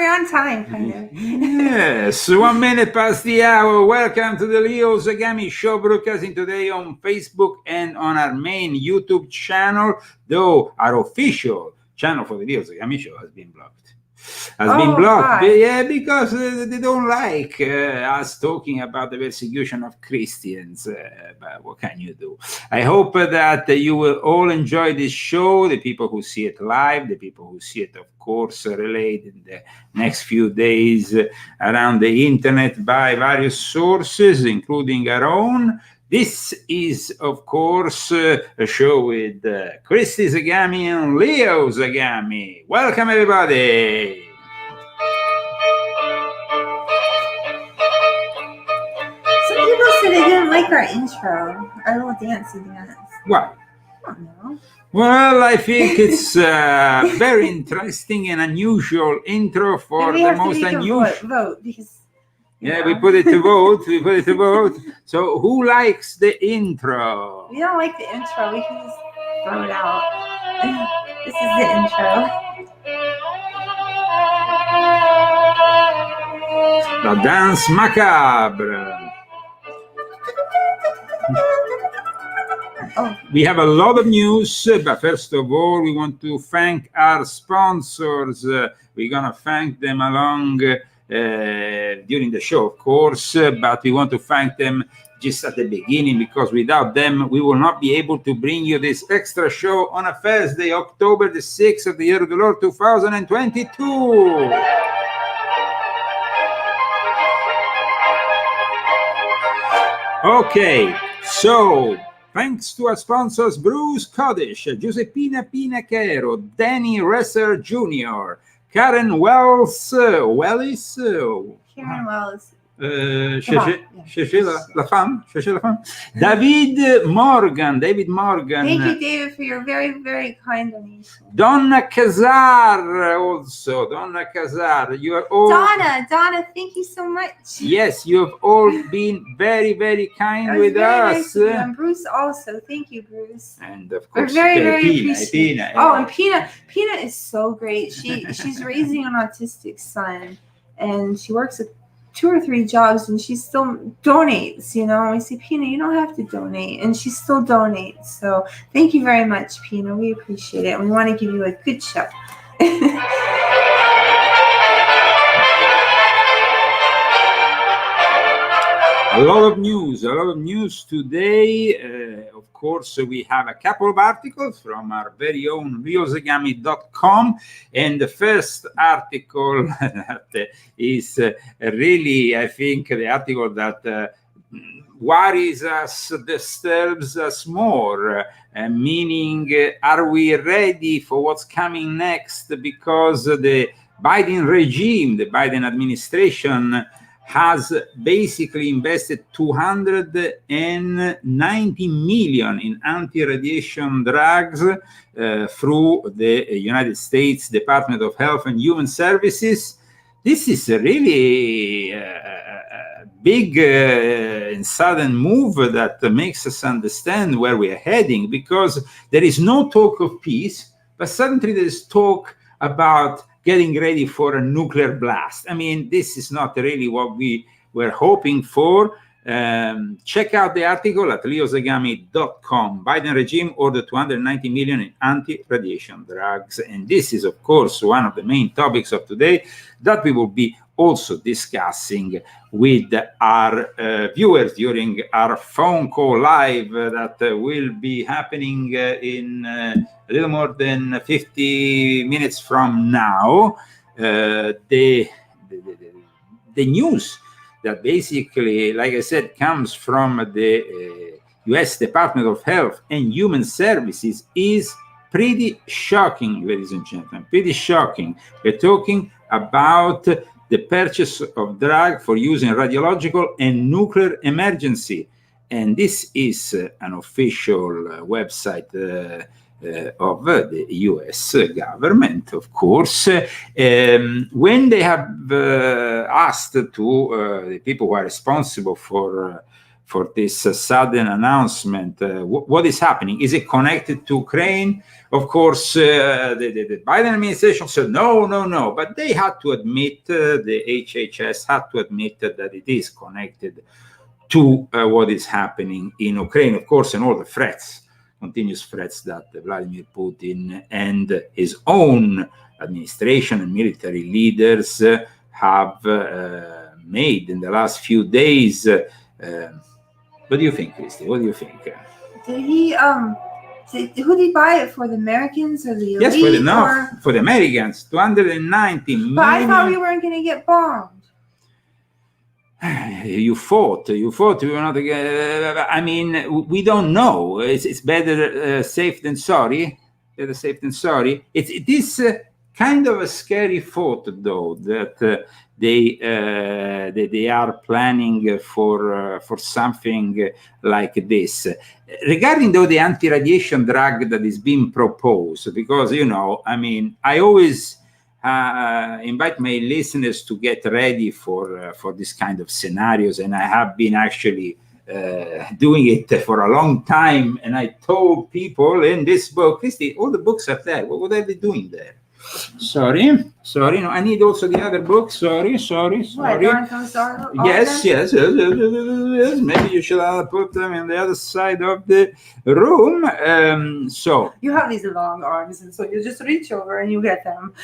we're on time, kind of. Yes, 1 minute past the hour. Welcome to the Leo Zagami Show, broadcasting today on Facebook and on our main YouTube channel, though our official channel for the Leo Zagami Show has been blocked. Yeah, because they don't like us talking about the persecution of Christians. But what can you do? I hope that you will all enjoy this show, the people who see it live, the people who see it, of course, relayed in the next few days around the internet by various sources, including our own. This is, of course, a show with Christy Zagami and Leo Zagami. Welcome, everybody. Some people said they didn't like our intro, our little dancey dance. Why? I don't know. Well, I think it's a very interesting and unusual intro for the most unusual. Vote because. Yeah, we put it to vote. So, who likes the intro? We don't like the intro. We can just throw it out. This is the intro. La Danse Macabre. We have a lot of news, but first of all, we want to thank our sponsors. We're going to thank them along during the show, of course, but we want to thank them just at the beginning, because without them, we will not be able to bring you this extra show on a Thursday, October the 6th of the year of the Lord 2022. Okay, so thanks to our sponsors, Bruce Codish, Giuseppina Pinachero, Danny Resser Jr., Karen Wells, Karen Wells. Cherchez la femme. David Morgan. Thank you, David, for your very, very kind donation. Donna Casar also. Donna Casar. You are all. Donna, thank you so much. Yes, you have all been very, very kind with us. Nice, and Bruce also. Thank you, Bruce. And of course, we're very, very appreciative. Pina. Oh, and Pina is so great. She's raising an autistic son, and she works at 2 or 3 jobs, and she still donates, and we say, Pina, you don't have to donate, and she still donates. So thank you very much, Pina. We appreciate it, and we want to give you a good show. A lot of news today. Of course, we have a couple of articles from our very own leozagami.com, and the first article that is really, I think, the article that worries us, disturbs us more, meaning, are we ready for what's coming next? Because the Biden regime, the Biden administration, has basically invested $290 million in anti-radiation drugs through the United States Department of Health and Human Services. This is a really big and sudden move that makes us understand where we are heading, because there is no talk of peace, but suddenly there is talk about getting ready for a nuclear blast. I mean, this is not really what we were hoping for. Check out the article at leozagami.com. Biden regime ordered $290 million in anti-radiation drugs. And this is, of course, one of the main topics of today that we will be also discussing with our viewers during our phone call live that will be happening in a little more than 50 minutes from now. The news that basically, like I said, comes from the U.S. Department of Health and Human Services is pretty shocking, ladies and gentlemen, pretty shocking. We're talking about the purchase of drug for use in radiological and nuclear emergency. And this is an official website of the U.S. government, of course. When they have asked to the people who are responsible for for this sudden announcement. What is happening? Is it connected to Ukraine? Of course, the Biden administration said no, but they had to admit, the HHS had to admit that it is connected to what is happening in Ukraine, of course, and all the threats, continuous threats that Vladimir Putin and his own administration and military leaders have made in the last few days. What do you think, Christy? What do you think? Did he who did he buy it for? The Americans or the elite? Yes, for the Americans, 290 million. But I thought we weren't going to get bombed. You fought. We were not. I mean, we don't know. It's better safe than sorry. Better safe than sorry. It is kind of a scary thought, though, that they are planning for something like this. Regarding, though, the anti-radiation drug that is being proposed, because, I mean, I always invite my listeners to get ready for this kind of scenarios, and I have been actually doing it for a long time. And I told people in this book, Christy, all the books are there. What are they doing there? Sorry. No, I need also the other book. Sorry. What, Yes. Maybe you should put them on the other side of the room. So you have these long arms, and so you just reach over and you get them.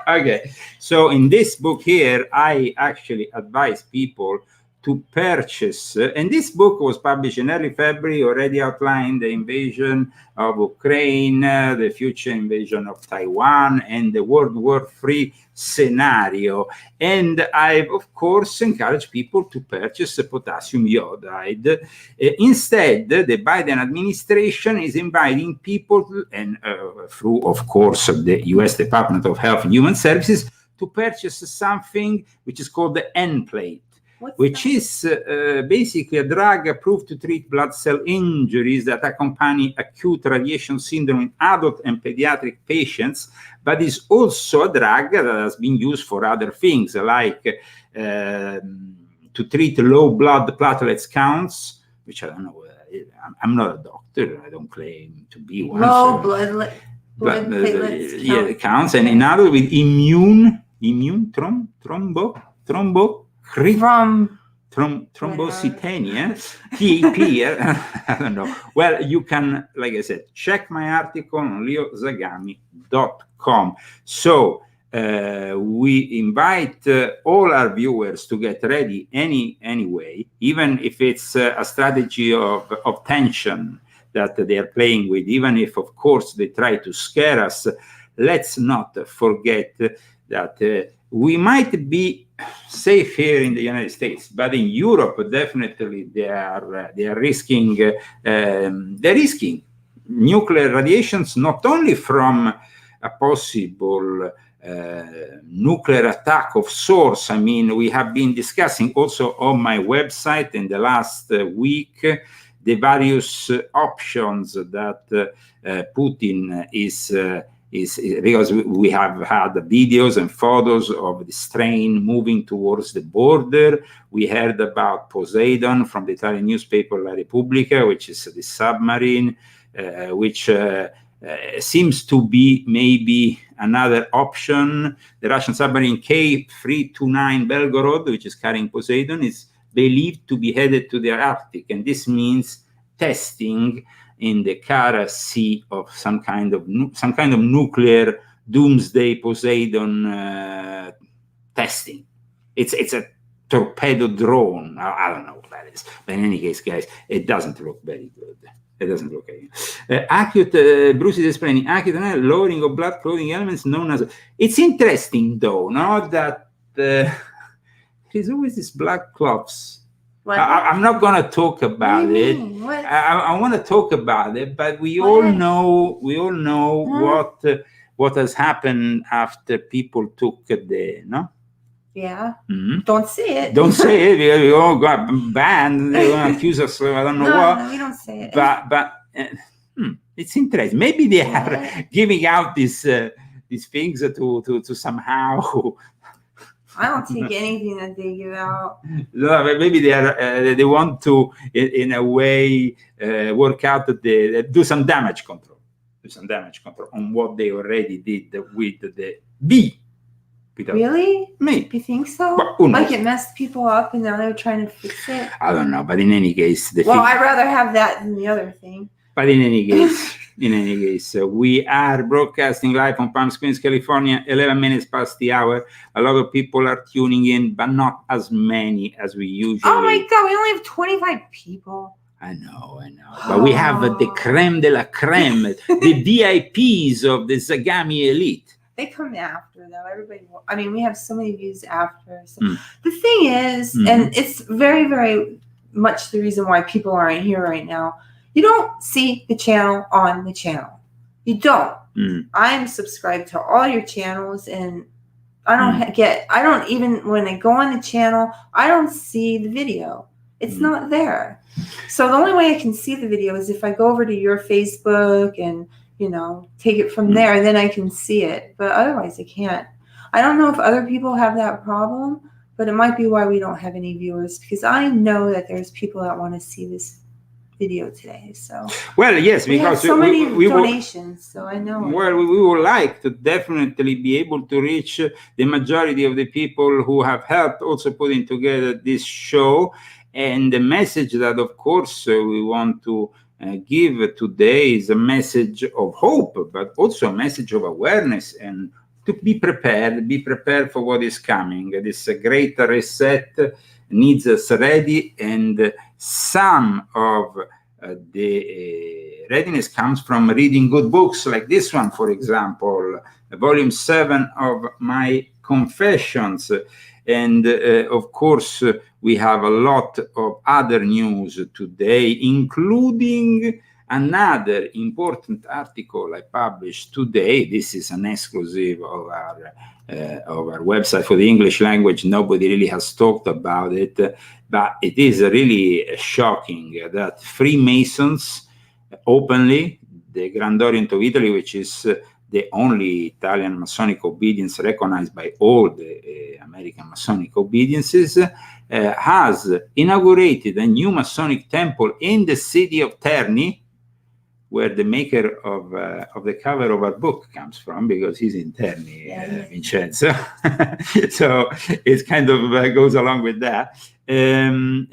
Okay. So in this book here, I actually advise people to purchase, and this book was published in early February, already outlined the invasion of Ukraine, the future invasion of Taiwan, and the World War III scenario. And I, of course, encourage people to purchase potassium iodide. Instead, the Biden administration is inviting people, and through, of course, the U.S. Department of Health and Human Services, to purchase something which is called the Nplate, which is basically a drug approved to treat blood cell injuries that accompany acute radiation syndrome in adult and pediatric patients, but is also a drug that has been used for other things, like to treat low blood platelets counts, which I don't know. I'm not a doctor. I don't claim to be one. Low blood platelets yeah, counts, and in other with immune thrombocytopenia, TAP, I don't know. Well, you can, like I said, check my article on leozagami.com. So we invite all our viewers to get ready anyway, even if it's a strategy of tension that they are playing with, even if, of course, they try to scare us. Let's not forget that we might be safe here in the United States, but in Europe, definitely they are risking nuclear radiations, not only from a possible nuclear attack of sorts. I mean, we have been discussing also on my website in the last week the various options that Putin is because we have had videos and photos of the train moving towards the border. We heard about Poseidon from the Italian newspaper La Repubblica, which is the submarine, which seems to be maybe another option. The Russian submarine K329 Belgorod, which is carrying Poseidon, is believed to be headed to the Arctic, and this means testing in the Kara Sea of some kind of nuclear doomsday Poseidon testing. It's a torpedo drone. I don't know what that is, but in any case, guys, it doesn't look very good. It doesn't look okay. Acute, Bruce is explaining, acute lowering of blood clotting elements known as. It's interesting, though, no, that there's always these black clots. I'm not going to talk about it. I want to talk about it, but we all know what has happened after people took the Yeah. Mm-hmm. Don't say it. Don't say it. We all got banned. They're going to accuse us of I don't know what. No, we don't say it. But it's interesting. Maybe they are giving out these things to somehow I don't take anything that they give out. No, maybe they want to, in a way, work out do some damage control on what they already did with the B. Really? Maybe. You think so? But who knows? Like it messed people up and now they're trying to fix it? I don't know, but in any case, I'd rather have that than the other thing. But in any case, we are broadcasting live from Palm Springs, California, 11 minutes past the hour. A lot of people are tuning in, but not as many as we usually. Oh my God, we only have 25 people. I know. But we have the creme de la creme, the VIPs of the Zagami elite. They come after, though. Everybody, we have so many views after. So the thing is, and it's very, very much the reason why people aren't here right now, you don't see the channel on the channel. You don't. I'm subscribed to all your channels, and I don't even, when I go on the channel, I don't see the video. It's not there. So the only way I can see the video is if I go over to your Facebook and, take it from there, and then I can see it. But otherwise, I can't. I don't know if other people have that problem, but it might be why we don't have any viewers, because I know that there's people that want to see this video today. So well, yes, we because have so many donations, so I know. Well, we would like to definitely be able to reach the majority of the people who have helped also putting together this show. And the message that, of course, we want to give today is a message of hope, but also a message of awareness, and to be prepared for what is coming. This great reset needs us ready, and some of the readiness comes from reading good books like this one, for example, volume 7 of my Confessions. And of course, we have a lot of other news today, including another important article I published today. This is an exclusive of our website for the English language. Nobody really has talked about it, but it is really shocking that Freemasons openly, the Grand Orient of Italy, which is the only Italian Masonic obedience recognized by all the American Masonic obediences, has inaugurated a new Masonic temple in the city of Terni, where the maker of the cover of our book comes from, because he's in Terni, Vincenzo. So it kind of goes along with that. And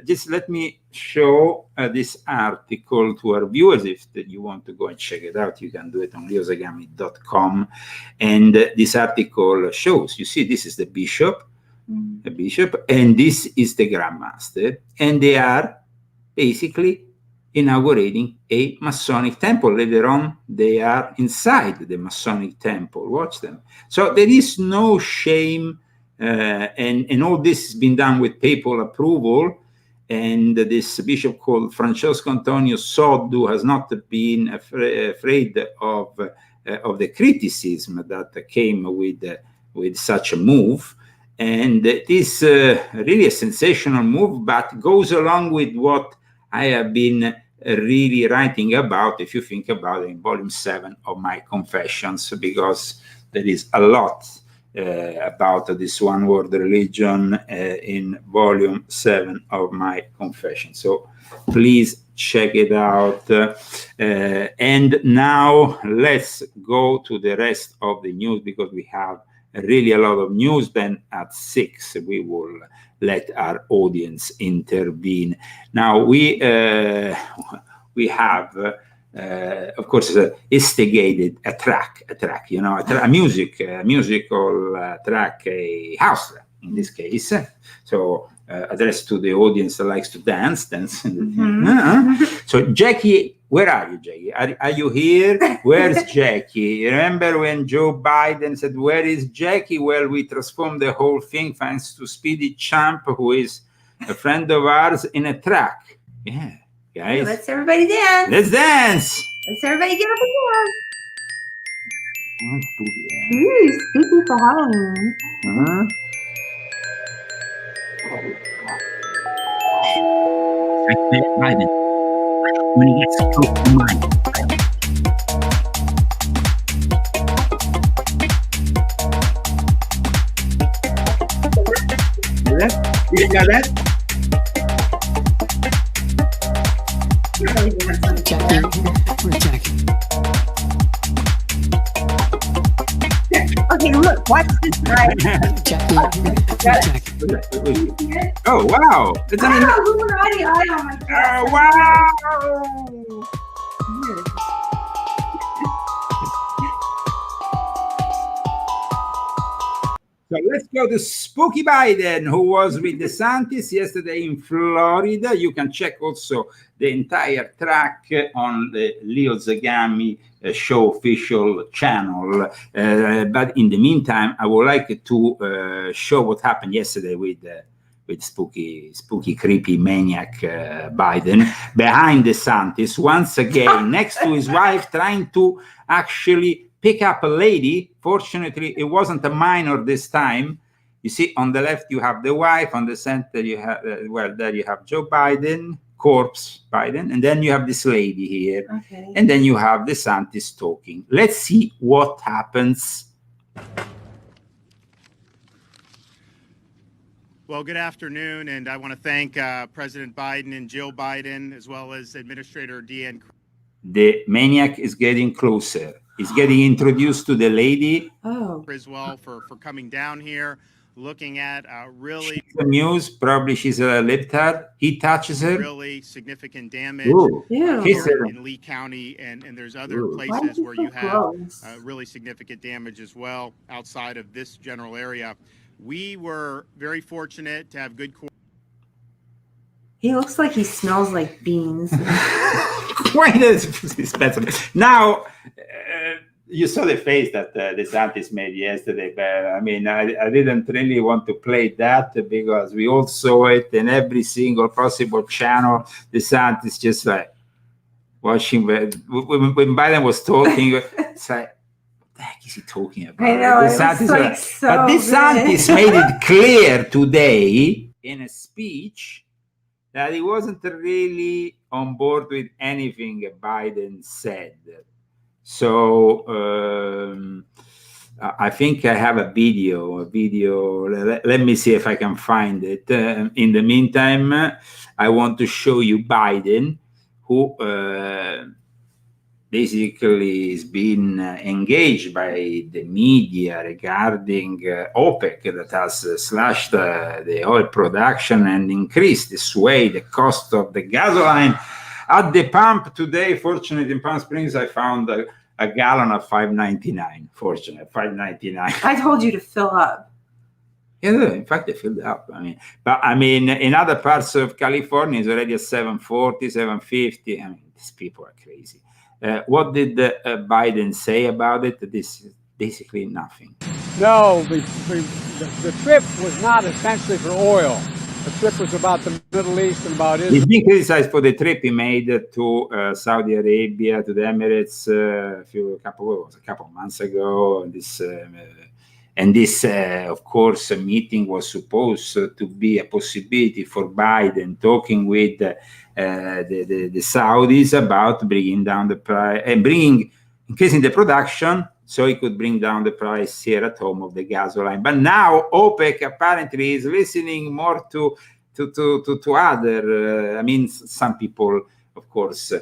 just let me show this article to our viewers. If you want to go and check it out, you can do it on leozagami.com. And this article shows, you see, this is the bishop, and this is the Grand Master, and they are basically inaugurating a Masonic temple. Later on, they are inside the Masonic temple. Watch them. So there is no shame, and all this has been done with papal approval. And this bishop called Francesco Antonio Soddu has not been afraid of the criticism that came with such a move. And it is really a sensational move, but goes along with what I have been really writing about, if you think about it, in volume 7 of my Confessions, because there is a lot about this one world religion in volume 7 of my Confession. So please check it out. And now let's go to the rest of the news, because we have really a lot of news. Then at 6 we will let our audience intervene. Now we have of course instigated a track, a musical track, a house track in this case. So addressed to the audience that likes to dance. So Jackie, where are you, Jackie? Are you here? Where's Jackie? Remember when Joe Biden said, "Where is Jackie?" Well, we transformed the whole thing thanks to Speedy Champ, who is a friend of ours, in a track. Yeah, guys. Let's everybody dance. Let's dance. Let's everybody get up and dance. Let's do that. Ooh, spooky for Halloween. Biden, when he gets close to mine. You got that? Okay, look, watch this guy. Oh, wow. It's an Illuminati eye on my chest. wow. So let's go to Spooky Biden, who was with DeSantis yesterday in Florida. You can check also the entire track on the Leo Zagami show official channel. But in the meantime, I would like to show what happened yesterday with spooky, creepy maniac Biden behind DeSantis, once again next to his wife, trying to actually pick up a lady. Fortunately, it wasn't a minor this time. You see, on the left you have the wife, on the center you have there you have Joe Biden, corpse Biden, and then you have this lady here, Okay. and then you have DeSantis talking. Let's see what happens. Well, good afternoon, and I want to thank President Biden and Jill Biden, as well as Administrator Deanne. The maniac is getting closer. He's getting introduced to the lady. Oh. Criswell for coming down here, looking at really She's amused. Probably she's a libtard. He touches her. really significant damage Ooh. Ew. Kiss her. in Lee County, and there's other Ooh. Why places is where it you so have gross? really significant damage as well outside of this general area. We were very fortunate to have good He looks like he smells like beans. Why does this better? Now, you saw the face that DeSantis made yesterday, but I mean, I didn't really want to play that because we all saw it in every single possible channel. DeSantis just like watching when Biden was talking. It's like, what the heck is he talking about? I know, DeSantis, it was like so but DeSantis good. made it clear today in a speech that he wasn't really on board with anything Biden said. So I think I have a video. Let me see if I can find it. In the meantime, I want to show you Biden, who basically is being engaged by the media regarding OPEC that has slashed the oil production and increased this way the cost of the gasoline at the pump today. Fortunately, in Palm Springs, I found a gallon of $5.99. Fortunately, $5.99. I told you to fill up. Yeah, in fact, they filled up. I mean, in other parts of California, it's already at $7.40, $7.50. I mean, these people are crazy. What did Biden say about it? This is basically nothing. No, the trip was not essentially for oil. The trip was about the Middle East and about Israel. He's being criticized for the trip he made to Saudi Arabia, to the Emirates, a couple of months ago. This, of course, a meeting was supposed to be a possibility for Biden talking with the Saudis about bringing down the price and increasing the production, so he could bring down the price here at home of the gasoline. But now OPEC apparently is listening more to other. Some people, of course,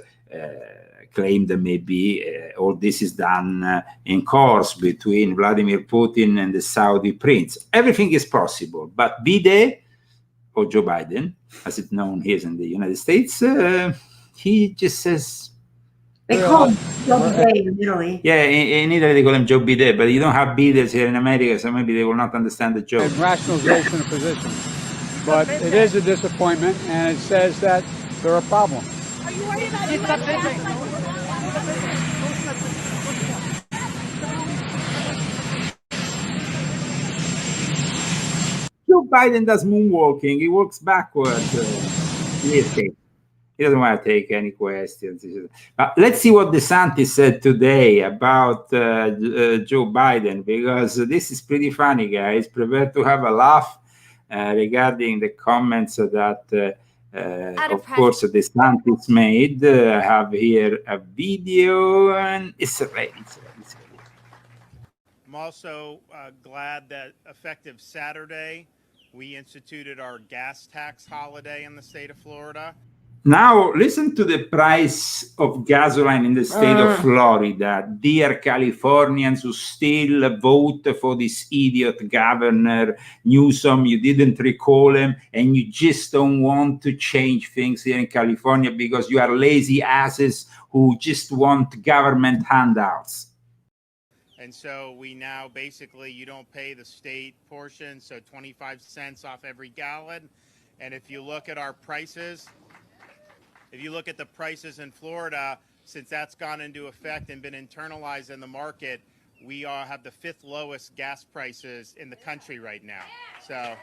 claim that maybe all this is done in course between Vladimir Putin and the Saudi prince. Everything is possible, but Biden, or Joe Biden, as it's known here in the United States, he just says. They call him Joe Bidet in Italy. Yeah, in Italy they call him Joe Bidet, but you don't have bidets here in America, so maybe they will not understand the joke. And rationalization of position. But it is a disappointment, and it says that there are problems. Are you worried about Joe Biden does moonwalking. He walks backwards. He doesn't want to take any questions. Let's see what DeSantis said today about Joe Biden, because this is pretty funny, guys. Prepare to have a laugh regarding the comments that, of course, DeSantis made. I have here a video, and it's ready. I'm also glad that effective Saturday, we instituted our gas tax holiday in the state of Florida. Now, listen to the price of gasoline in the state of Florida. Dear Californians who still vote for this idiot governor Newsom, you didn't recall him, and you just don't want to change things here in California because you are lazy asses who just want government handouts. And so we now basically, you don't pay the state portion, so 25 cents off every gallon. And if you look at our prices, if you look at the prices in Florida, since that's gone into effect and been internalized in the market, we have the 5th lowest gas prices in the country right now. So,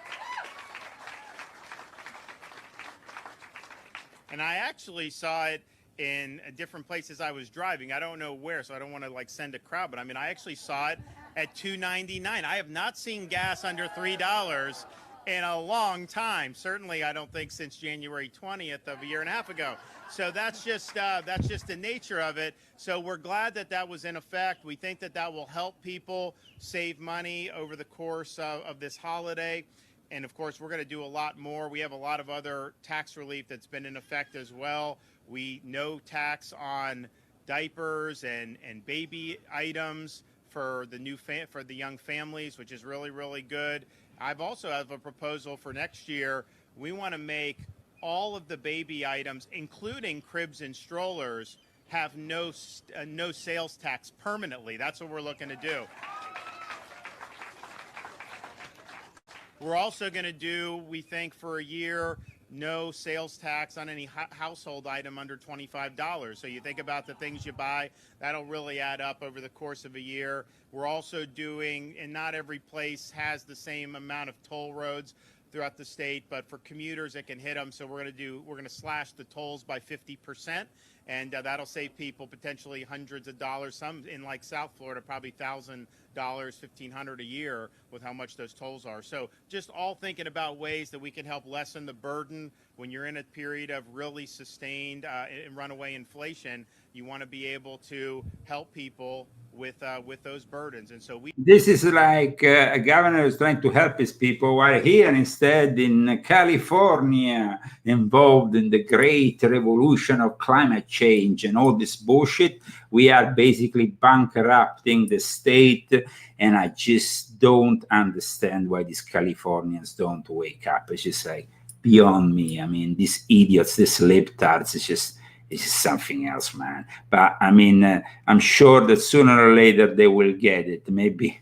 and I actually saw it in different places I was driving. I don't know where, so I don't want to like send a crowd, but I mean, I actually saw it at $2.99. I have not seen gas under $3 in a long time. Certainly, I don't think since January 20th of a year and a half ago. So that's just the nature of it. So we're glad that that was in effect. We think that that will help people save money over the course of this holiday. And of course, we're going to do a lot more. We have a lot of other tax relief that's been in effect as well. We no tax on diapers and baby items for the for the young families, which is really, really good. I've also have a proposal for next year. We want to make all of the baby items, including cribs and strollers, have no sales tax permanently. That's what we're looking to do. We're also going to do, we think, for a year, no sales tax on any household item under $25. So you think about the things you buy, that'll really add up over the course of a year. We're also doing, and not every place has the same amount of toll roads throughout the state, but for commuters it can hit them. So we're going to slash the tolls by 50%, and that'll save people potentially hundreds of dollars. Some in like South Florida, probably $1,000, $1,500 a year with how much those tolls are. So just all thinking about ways that we can help lessen the burden when you're in a period of really sustained and runaway inflation. You want to be able to help people with those burdens. And so this is like a governor is trying to help his people, while here instead in California, involved in the great revolution of climate change and all this bullshit, we are basically bankrupting the state. And I just don't understand why these Californians don't wake up. It's just like beyond me. I mean, these idiots, these libtards, it's just something else, man. But I mean, I'm sure that sooner or later they will get it. Maybe,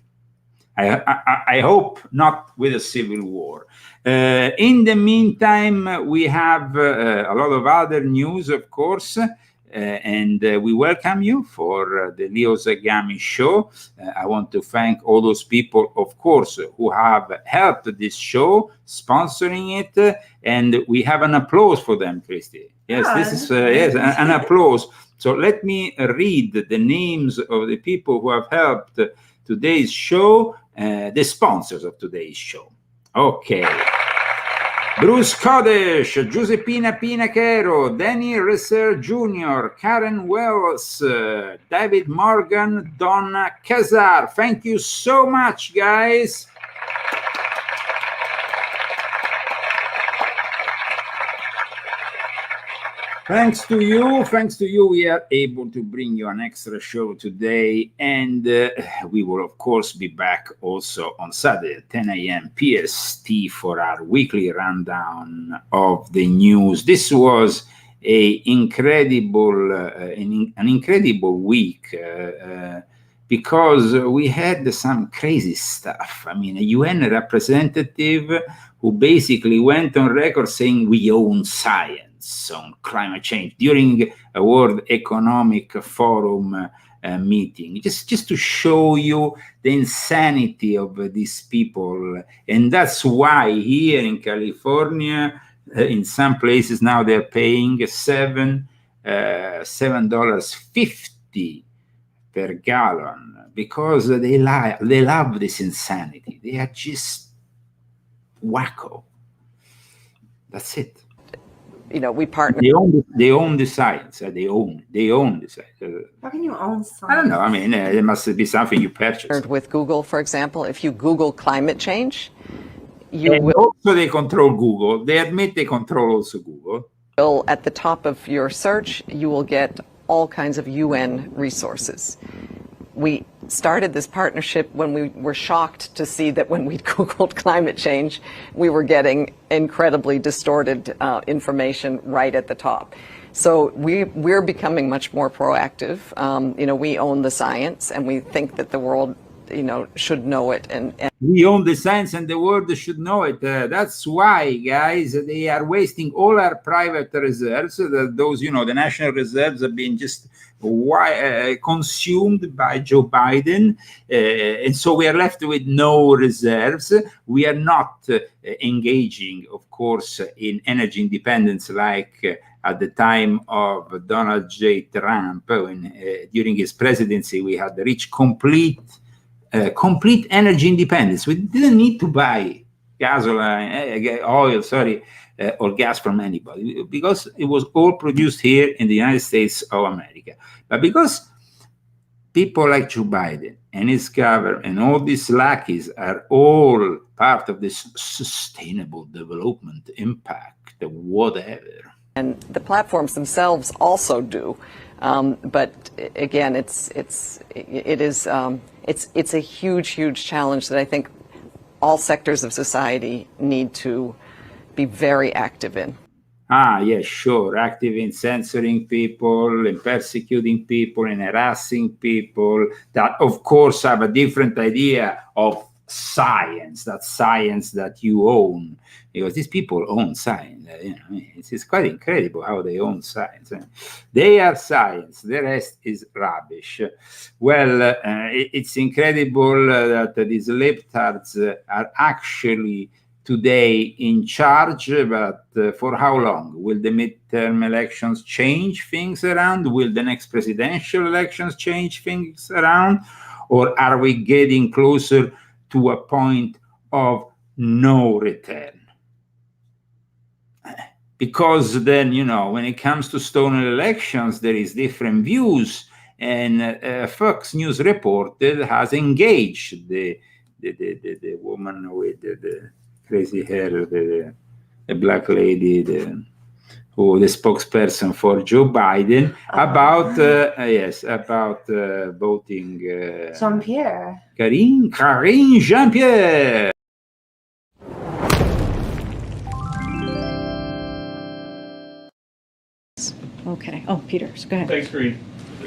I hope not with a civil war. In the meantime, we have a lot of other news, of course, and we welcome you for the Leo Zagami show. I want to thank all those people, of course, who have helped this show, sponsoring it, and we have an applause for them, Christy. Yes, this is yes, an applause. So let me read the names of the people who have helped today's show, the sponsors of today's show. Okay. Bruce Kodesh, Giuseppina Pinachero, Danny Resser Jr., Karen Wells, David Morgan, Donna Kazar. Thank you so much, guys. Thanks to you, we are able to bring you an extra show today, and we will, of course, be back also on Saturday at 10 a.m. PST for our weekly rundown of the news. This was an incredible week because we had some crazy stuff. I mean, a UN representative who basically went on record saying we own science on climate change during a World Economic Forum meeting, just to show you the insanity of these people. And that's why here in California, in some places now they're paying $7.50 per gallon because they love this insanity. They are just wacko. That's it. You know, we partner. They own the science. They own the science. How can you own science? I don't know. I mean, it must be something you purchase. With Google, for example, if you Google climate change, you And also they control Google. They admit they control also Google. will, at the top of your search, you will get all kinds of UN resources. We started this partnership when we were shocked to see that when we Googled climate change, we were getting incredibly distorted information right at the top. So we're becoming much more proactive. We own the science, and we think that the world, should know it. And we own the science, and the world should know it. That's why, guys, they are wasting all our private reserves. Those, the national reserves have been just consumed by Joe Biden. And so we are left with no reserves. We are not engaging, of course, in energy independence like at the time of Donald J. Trump, when during his presidency we had reached complete energy independence. We didn't need to buy gasoline, oil, or gas from anybody, because it was all produced here in the United States of America. But because people like Joe Biden and his government and all these lackeys are all part of this sustainable development impact, whatever. And the platforms themselves also do, but again, it's a huge challenge that I think all sectors of society need to be very active in. Yes, sure. Active in censoring people, in persecuting people, in harassing people that, of course, have a different idea of science, that science that you own, because these people own science. It's quite incredible how they own science. They are science, the rest is rubbish. Well, it's incredible that these libtards are actually today in charge, but for how long? Will the midterm elections change things around? Will the next presidential elections change things around? Or are we getting closer to a point of no return? Because then, when it comes to stolen elections, there is different views. And Fox News reported has engaged the woman with the crazy hair, the black lady, the spokesperson for Joe Biden, about voting. Jean-Pierre. Karine Jean-Pierre. Okay. Oh, Peters, go ahead. Thanks, Green.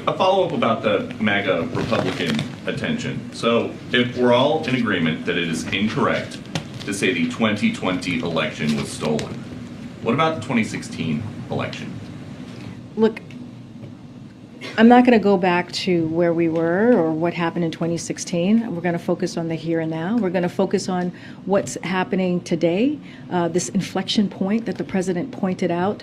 A follow-up about the MAGA Republican attention. So if we're all in agreement that it is incorrect to say the 2020 election was stolen, what about the 2016 election? Look, I'm not going to go back to where we were or what happened in 2016. We're going to focus on the here and now. We're going to focus on what's happening today, this inflection point that the president pointed out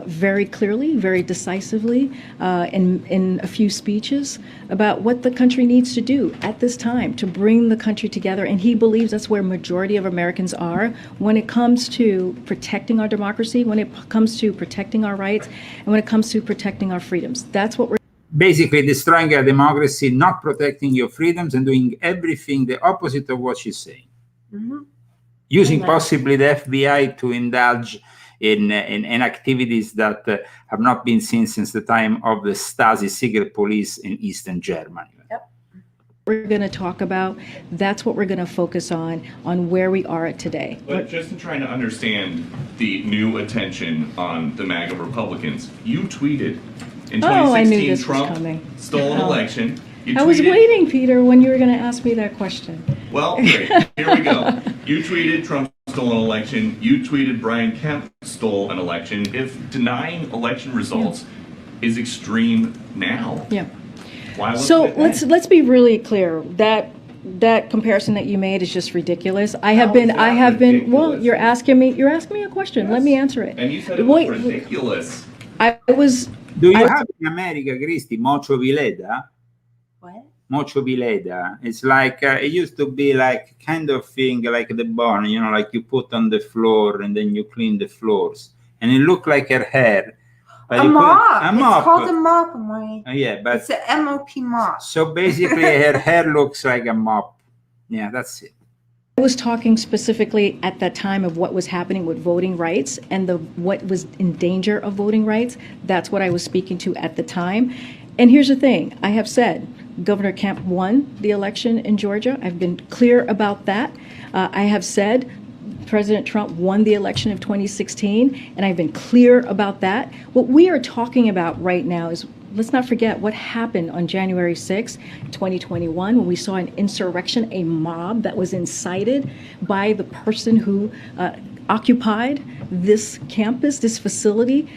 very clearly, very decisively in a few speeches about what the country needs to do at this time to bring the country together. And he believes that's where majority of Americans are when it comes to protecting our democracy, when it comes to protecting our rights, and when it comes to protecting our freedoms. That's what we're basically destroying our democracy, not protecting your freedoms, and doing everything the opposite of what she's saying. Mm-hmm. Using possibly the FBI to indulge in activities that have not been seen since the time of the Stasi secret police in Eastern Germany. Yep. We're going to talk about, that's what we're going to focus on where we are today. But just in trying to understand the new attention on the MAGA Republicans, you tweeted in 2016, Trump stole an election. I was waiting, Peter, when you were going to ask me that question. Well, great. Here we go. You tweeted Trump stole an election. You tweeted Brian Kemp stole an election. If denying election results is extreme now, why wasn't it then? let's be really clear. That comparison that you made is just ridiculous. I have been. Well, you're asking me a question. Yes. Let me answer it. And you said it was ridiculous. Do you have in America, Christy, Mocho Vileda? What? Mocho Vileda. It's like, it used to be like kind of thing like the barn, like you put on the floor and then you clean the floors. And it looked like her hair. A mop. It's called a mop, Maury. Yeah, but it's an MOP mop. So basically her hair looks like a mop. Yeah, that's it. I was talking specifically at that time of what was happening with voting rights and what was in danger of voting rights. That's what I was speaking to at the time. And here's the thing, I have said Governor Kemp won the election in Georgia. I've been clear about that. I have said President Trump won the election of 2016, and I've been clear about that. What we are talking about right now is, let's not forget what happened on January 6, 2021, when we saw an insurrection, a mob that was incited by the person who occupied this campus, this facility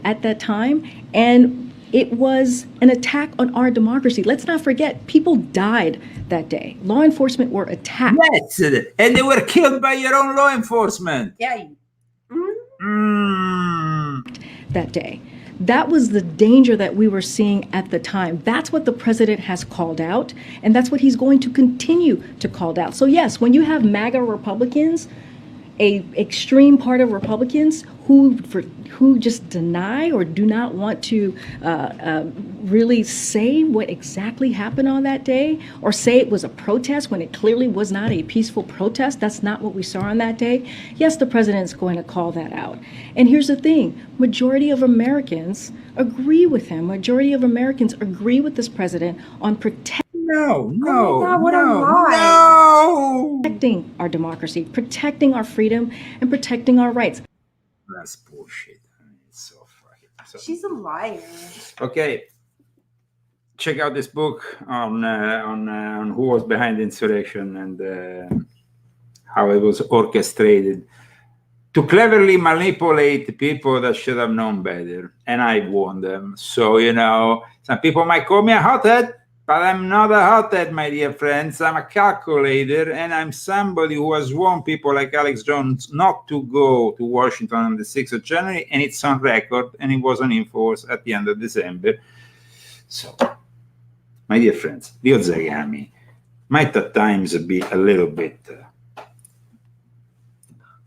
at that time. And it was an attack on our democracy. Let's not forget, people died that day. Law enforcement were attacked. Yes, and they were killed by your own law enforcement. Yeah. That day. That was the danger that we were seeing at the time. That's what the president has called out, and that's what he's going to continue to call out. So yes, when you have MAGA Republicans, a extreme part of Republicans who just deny or do not want to really say what exactly happened on that day, or say it was a protest when it clearly was not a peaceful protest. That's not what we saw on that day. Yes, the president's going to call that out. And here's the thing, majority of Americans agree with him. Majority of Americans agree with this president on protecting No, Oh my God, what a lie. protecting our democracy, protecting our freedom, and protecting our rights. That's bullshit. It's so fucking. She's a liar. Okay, check out this book on who was behind the insurrection and how it was orchestrated to cleverly manipulate people that should have known better. And I warned them. So, you know, some people might call me a hothead, but I'm not a hothead, my dear friends. I'm a calculator, and I'm somebody who has warned people like Alex Jones not to go to Washington on the 6th of January, and it's on record, and it was on enforce at the end of December. So, my dear friends, the Ozagami might at times be a little bit...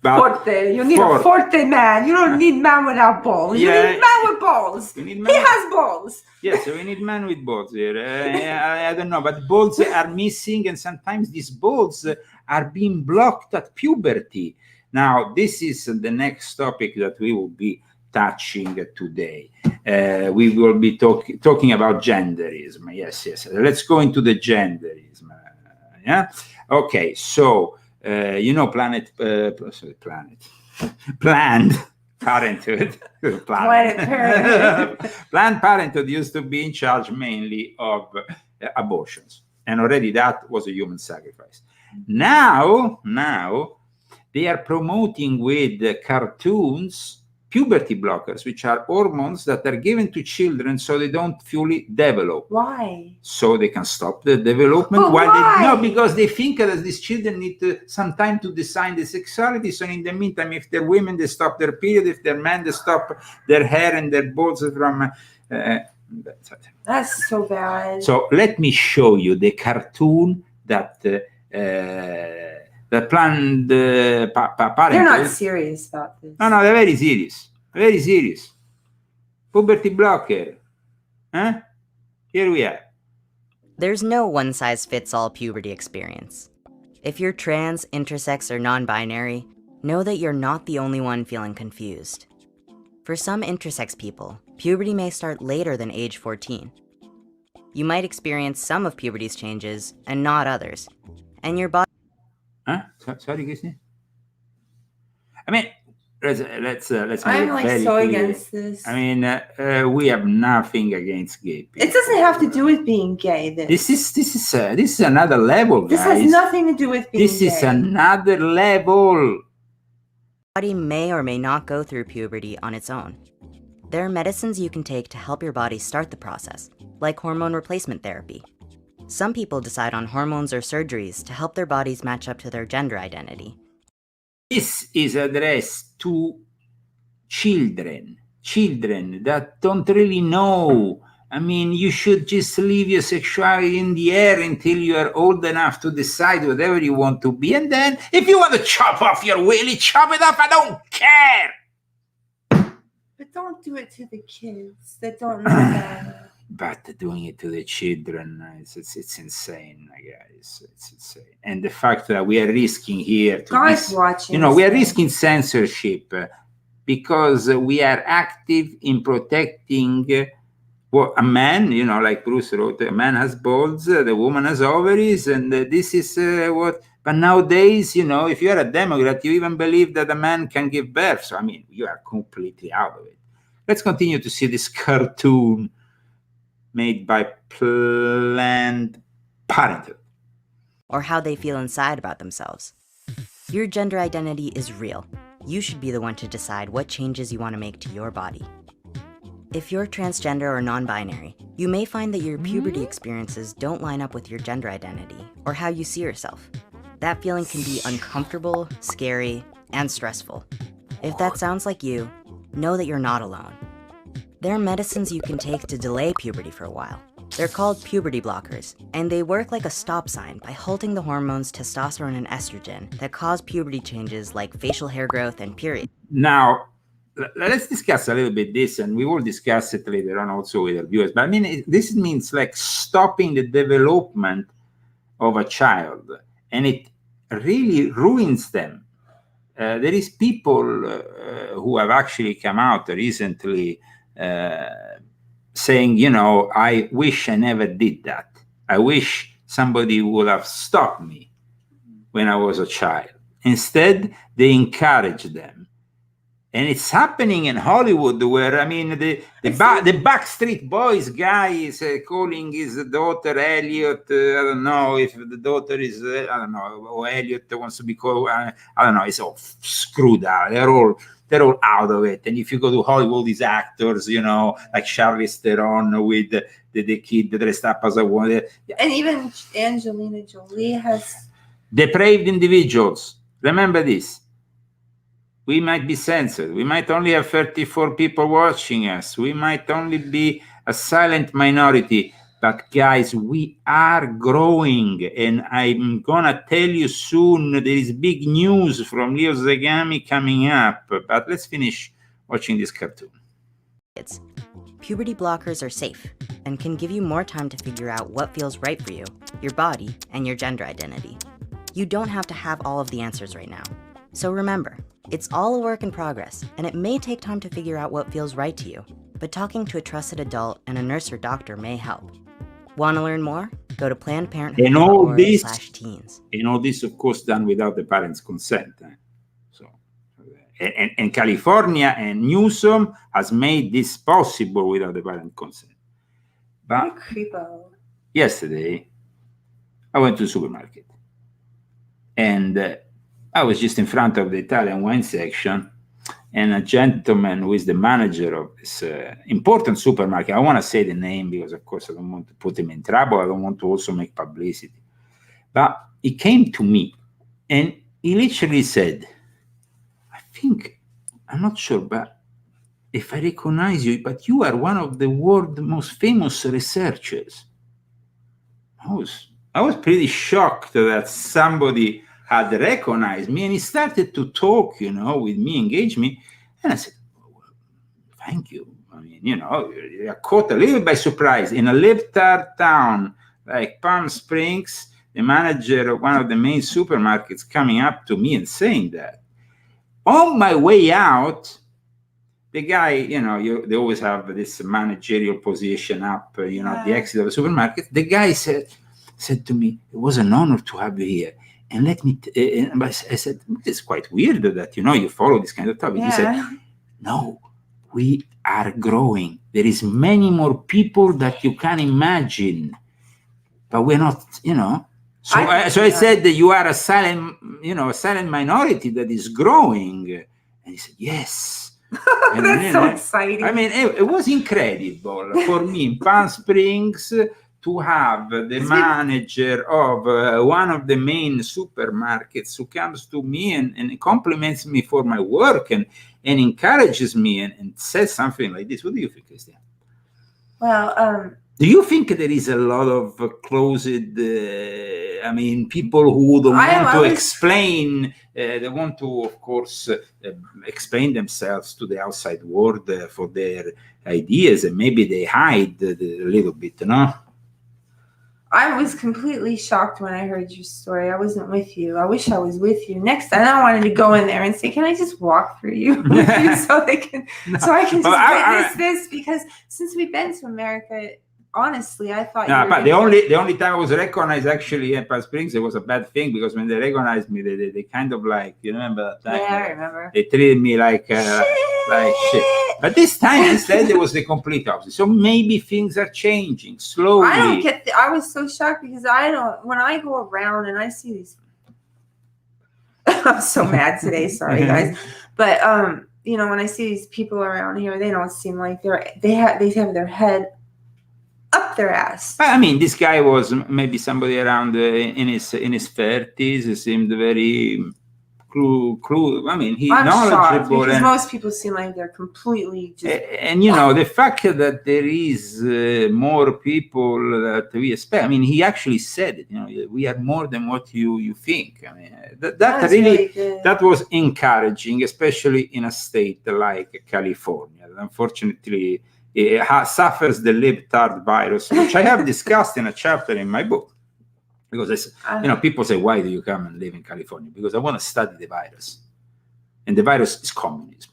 Forte. You need a forte man. You don't need man without balls. You need man with balls. He has balls. Yes, we need man with balls here. I don't know, but balls are missing, and sometimes these balls are being blocked at puberty. Now, this is the next topic that we will be touching today. We will be talking about genderism. Yes. Let's go into the genderism. Yeah. Okay. So. Planned Parenthood. Planned Parenthood used to be in charge mainly of abortions, and already that was a human sacrifice. Now they are promoting with cartoons puberty blockers, which are hormones that are given to children so they don't fully develop. Why? So they can stop the development. But why? Because they think that these children need some time to decide their sexuality. So in the meantime, if they're women, they stop their period. If they're men, they stop their hair and their balls from... That's so bad. So let me show you the cartoon that... the Planned Parenthood. They're not serious about this. No, they're very serious. Very serious. Puberty blocker. Huh? Here we are. There's no one-size-fits-all puberty experience. If you're trans, intersex, or non-binary, know that you're not the only one feeling confused. For some intersex people, puberty may start later than age 14. You might experience some of puberty's changes and not others, and your body... Huh? Sorry, Kisney. I mean, let's I'm make it very so clear. against this. I mean, we have nothing against gay people. It doesn't have to do with being gay. This is another level, This guys. has nothing to do with being This gay. is another level. body may or may not go through puberty on its own. There are medicines you can take to help your body start the process, like hormone replacement therapy. Some people decide on hormones or surgeries to help their bodies match up to their gender identity. This is addressed to children that don't really know. I mean, you should just leave your sexuality in the air until you are old enough to decide whatever you want to be. And then, if you want to chop off your willy, chop it off. I don't care. But don't do it to the kids that don't know that. but doing it to the children, it's insane, guys. It's insane. And the fact that we are risking here, God's watching. we are risking censorship because we are active in protecting a man, like Bruce wrote, a man has balls, the woman has ovaries, and this is what. But nowadays, if you are a Democrat, you even believe that a man can give birth. So, you are completely out of it. Let's continue to see this cartoon made by Planned Parenthood. Or how they feel inside about themselves. Your gender identity is real. You should be the one to decide what changes you want to make to your body. If you're transgender or non-binary, you may find that your puberty experiences don't line up with your gender identity or how you see yourself. That feeling can be uncomfortable, scary, and stressful. If that sounds like you, know that you're not alone. There are medicines you can take to delay puberty for a while. They're called puberty blockers, and they work like a stop sign by halting the hormones testosterone and estrogen that cause puberty changes like facial hair growth and period. Now, let's discuss a little bit this, and we will discuss it later on also with our viewers. But this means like stopping the development of a child, and it really ruins them. There is people who have actually come out recently saying, I wish I never did that. I wish somebody would have stopped me when I was a child. Instead, they encourage them. And it's happening in Hollywood where, the Backstreet Boys guy is calling his daughter Elliot. I don't know if the daughter is, or Elliot wants to be called, I don't know, it's all screwed out. They're all out of it. And if you go to Hollywood, these actors, like Charlize Theron with the kid dressed up as a woman. And even Angelina Jolie has... Depraved individuals. Remember this. We might be censored. We might only have 34 people watching us. We might only be a silent minority. But guys, we are growing. And I'm going to tell you soon, there is big news from Leo Zagami coming up. But let's finish watching this cartoon. Puberty blockers are safe and can give you more time to figure out what feels right for you, your body, and your gender identity. You don't have to have all of the answers right now. So remember, it's all a work in progress, and it may take time to figure out what feels right to you, but talking to a trusted adult and a nurse or doctor may help. Want to learn more? Go to PlannedParenthood.org/teens. And all this, of course, done without the parents' consent. And California and Newsom has made this possible without the parent consent. But yesterday, I went to the supermarket, and I was just in front of the Italian wine section, and a gentleman who is the manager of this important supermarket, I want to say the name because, of course, I don't want to put him in trouble. I don't want to also make publicity. But he came to me, and he literally said, I'm not sure, but if I recognize you, but you are one of the world's most famous researchers. I was pretty shocked that somebody had recognized me, and he started to talk, with me, engage me. And I said, thank you. I caught a little by surprise. In a libtard town like Palm Springs, the manager of one of the main supermarkets coming up to me and saying that. On my way out, the guy, they always have this managerial position up, at the exit of the supermarket. The guy said to me, it was an honor to have you here. And I said, it's quite weird that, you follow this kind of topic. Yeah. He said, no, we are growing. There is many more people that you can imagine, but we're not, So I said that you are a silent minority that is growing. And he said, yes. That's so exciting. It was incredible for me in Palm Springs to have the manager of one of the main supermarkets who comes to me and compliments me for my work and encourages me and says something like this. What do you think, Christian? Well, do you think there is a lot of closet I mean, people who don't I want to was- explain, they want to, of course, explain themselves to the outside world for their ideas, and maybe they hide a little bit, no? I was completely shocked when I heard your story. I wasn't with you. I wish I was with you. Next time I wanted to go in there and say, "Can I just walk through you with you so I can just witness this?" Because since we've been to America, honestly, I thought. No, you but were the only time I was recognized actually in Palm Springs, it was a bad thing, because when they recognized me, they kind of like, you remember that time? Yeah, I remember. They treated me like shit. But this time instead it was the complete opposite. So maybe things are changing slowly. I don't get. I was so shocked because I don't. When I go around and I see these, I'm so mad today. Sorry, guys. But you know, when I see these people around here, they don't seem like they have their head up their ass. I mean, this guy was maybe somebody around in his 30s. He seemed very clue. I mean, he's I'm shocked knowledgeable. because And, most people seem like they're completely just. and you know, the fact that there is more people that we expect. I mean, he actually said it. You know, we are more than what you think. I mean, that was really good. that was encouraging, especially in a state like California. Unfortunately, it suffers the libtard virus, which I have discussed in a chapter in my book. Because you know, people say, "Why do you come and live in California?" Because I want to study the virus, and the virus is communism,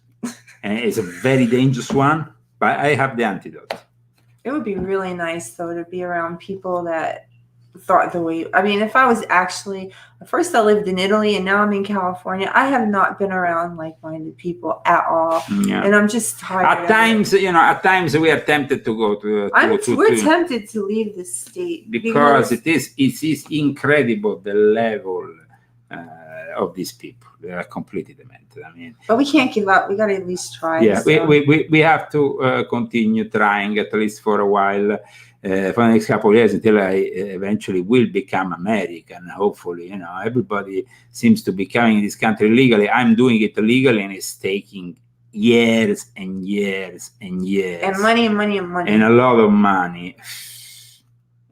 and it's a very dangerous one. But I have the antidote. It would be really nice though to be around people that thought the way. I mean, if I was actually first, I lived in Italy, and now I'm in California. I have not been around like-minded people at all, Yeah. and I'm just tired. At of it. times, you know, we are tempted to go to. We're tempted to leave the state because it is incredible the level of these people. They are completely demented. I mean, but we can't give up. We got to at least try. yeah, so. we have to continue trying at least for a while. For the next couple of years, until I eventually will become American. Hopefully, you know, everybody seems to be coming in this country legally. I'm doing it legally, and it's taking years and years and years. And money and money and money. And a lot of money.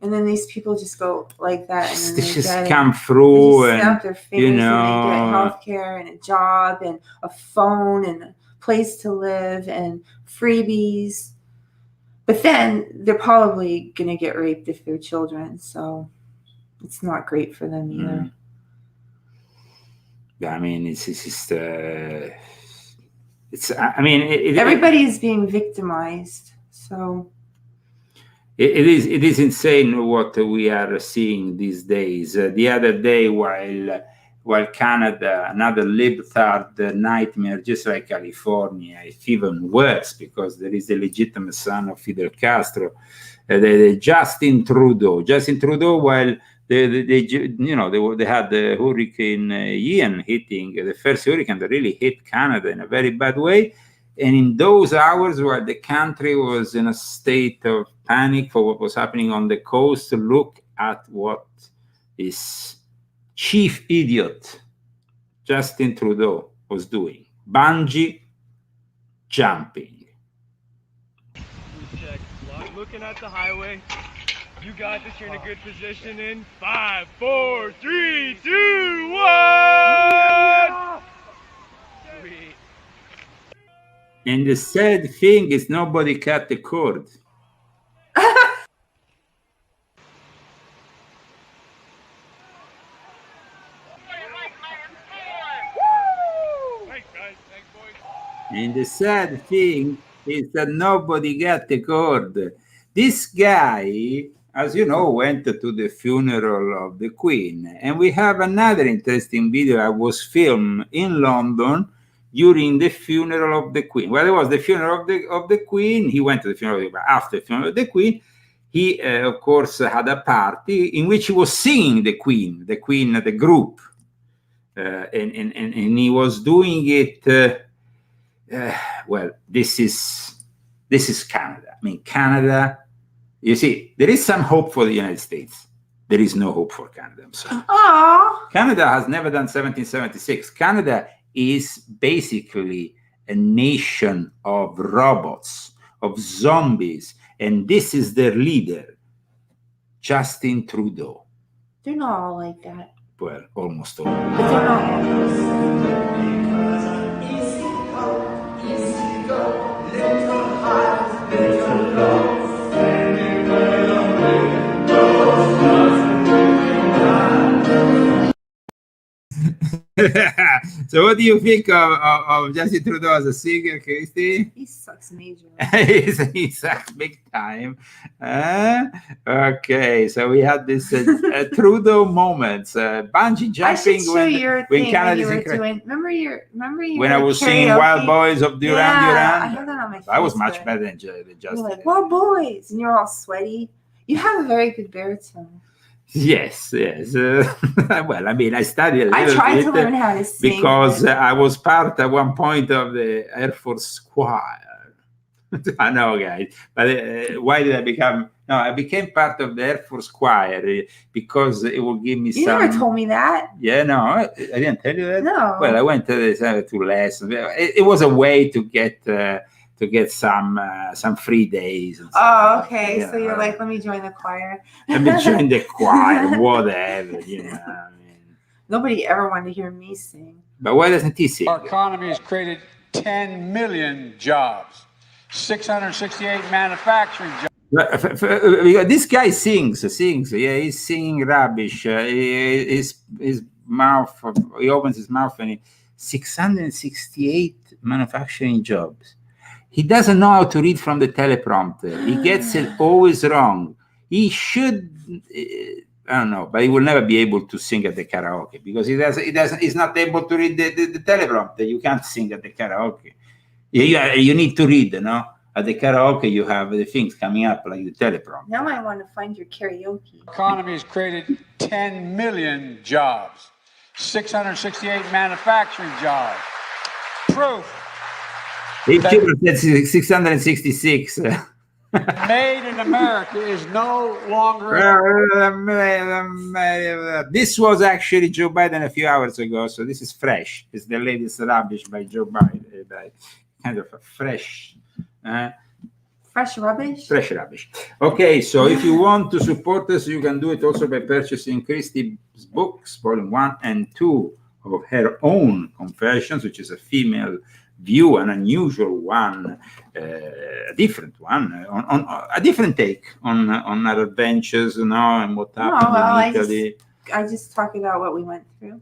And then these people just go like that. And then They they just get come it. through They just and, snap their fingers you know, and they get health care and a job and a phone and a place to live and freebies. But then they're probably going to get raped if they're children. So it's not great for them either. Yeah, I mean, it's just, I mean, everybody is being victimized. So it is insane what we are seeing these days. The other day, while Canada, another libtard nightmare, just like California, it's even worse because there is a legitimate son of Fidel Castro, Justin Trudeau. While they had the Hurricane Ian hitting, the first hurricane that really hit Canada in a very bad way. And in those hours, while the country was in a state of panic for what was happening on the coast, look at what is chief idiot Justin Trudeau was doing. Bungee jumping. Check. Looking at the highway. You got this. You're in a good position. In 5, 4, 3, 2, 1. Sweet. And the sad thing is nobody cut the cord. And the sad thing is that nobody got the cord. This guy, as you know, went to the funeral of the Queen. And we have another interesting video that was filmed in London during the funeral of the Queen. Well, it was the funeral of the Queen. He went to the funeral, after the funeral of the Queen. He, of course, had a party in which he was singing the Queen, the group. And he was doing it... well, this is Canada. I mean, Canada, you see, there is some hope for the United States. There is no hope for Canada. I'm sorry. Aww. Canada has never done 1776. Canada is basically a nation of robots, of zombies, and this is their leader, Justin Trudeau. They're not all like that. Well, almost all. But they're not all. So what do you think of Justin Trudeau as a singer, Christy? He sucks major. He sucks big time. Okay, so we had this Trudeau moments, bungee I jumping should show you your when thing when Canada you is were incredible. doing. Remember you When I were was singing karaoke? Wild Boys of Duran Yeah, Duran. I have that on my That was much Facebook. better than You're Justin. like, "Well, boys," and you're all sweaty. You have a very good baritone. Yes. Well, I mean, I studied a I little tried bit to learn how to sing because but- I was part at one point of the Air Force choir. I know, guys. But why did I become? No, I became part of the Air Force choir because it will give me You some. never told me that. Yeah, no, I didn't tell you that. No. Well, I went to lessons. It was a way to get some free days. And Oh, stuff, okay. you So you're know. like, let me join the choir. Let me join the choir, whatever, you know. I mean. Nobody ever wanted to hear me sing. But why doesn't he sing? Our economy has created 10 million jobs, 668 manufacturing jobs. Because this guy sings. Yeah, he's singing rubbish. His mouth, he opens his mouth and 668 manufacturing jobs. He doesn't know how to read from the teleprompter. He gets it always wrong. He should, I don't know, but he will never be able to sing at the karaoke because he's not able to read the teleprompter. You can't sing at the karaoke. You need to read, you know. At the karaoke, you have the things coming up like the teleprompter. Now I want to find your karaoke. Our economy has created 10 million jobs, 668 manufacturing jobs. Proof. If you said 666. Made in America is no longer. This was actually Joe Biden a few hours ago, so this is fresh. It's the latest rubbish by Joe Biden. Kind of a fresh. Fresh rubbish? Fresh rubbish. Okay, so if you want to support us, you can do it also by purchasing Christie's books, volume 1 and 2 of her own confessions, which is a female view, an unusual one, a different one, on a different take on our adventures, you know, and what happened in Italy. I just talk about what we went through.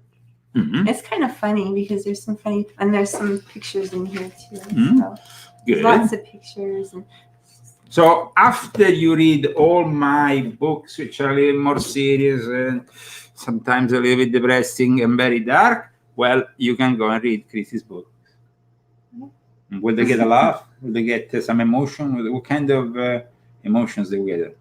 Mm-hmm. It's kind of funny because there's some funny, and there's some pictures in here too. Mm-hmm. So Good. lots of pictures. And so after you read all my books, which are a little more serious and sometimes a little bit depressing and very dark, well, you can go and read Christie's book. Will they get a laugh? Will they get some emotion? What kind of emotions they get?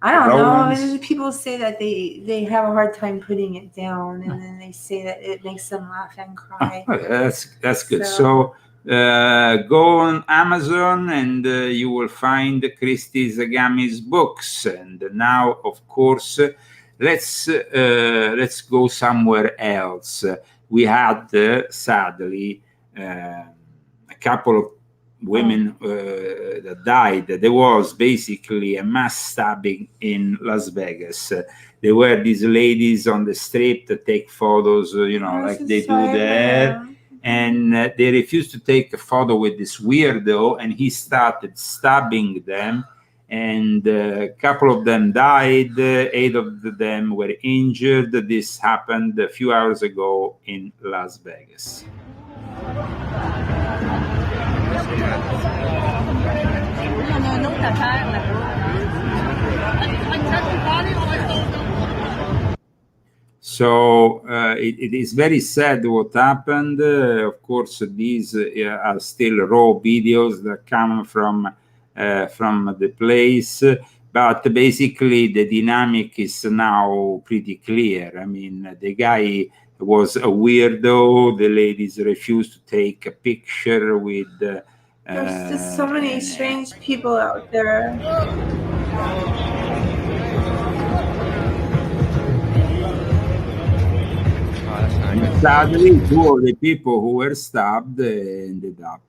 I don't Romance? know. People say that they have a hard time putting it down, and then they say that it makes them laugh and cry. That's good. So go on Amazon and you will find Christie Zagami's books. And now, of course, let's go somewhere else. We had sadly a couple of women that died. There was basically a mass stabbing in Las Vegas. There were these ladies on the street that take photos, you know, like they do there. And they refused to take a photo with this weirdo, and he started stabbing them. And a couple of them died. 8 of them were injured. This happened a few hours ago in Las Vegas. So it is very sad what happened. Of course, these are still raw videos that come from the place, but basically the dynamic is now pretty clear. I mean, the guy was a weirdo. The ladies refused to take a picture with. There's just so many strange people out there. Sadly, 2 of the people who were stabbed ended up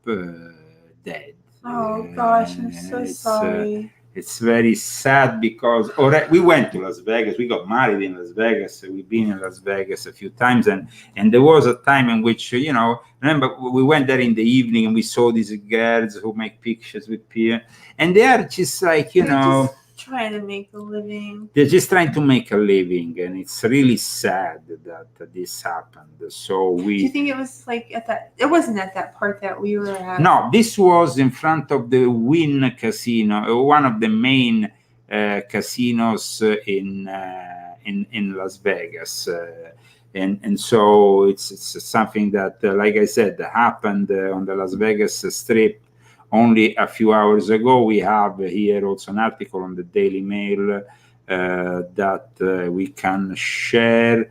dead. Oh gosh, I'm so sorry. it's very sad because we went to Las Vegas. We got married in Las Vegas. We've been in Las Vegas a few times, and there was a time in which, remember, we went there in the evening and we saw these girls who make pictures with Pierre, and they are just like, just trying to make a living. They're just trying to make a living, and it's really sad that this happened. So Do you think it was like it wasn't at that part that we were at? No, this was in front of the Wynn Casino, one of the main casinos in Las Vegas. And so it's something that, like I said, happened on the Las Vegas Strip only a few hours ago. We have here also an article on the Daily Mail that we can share.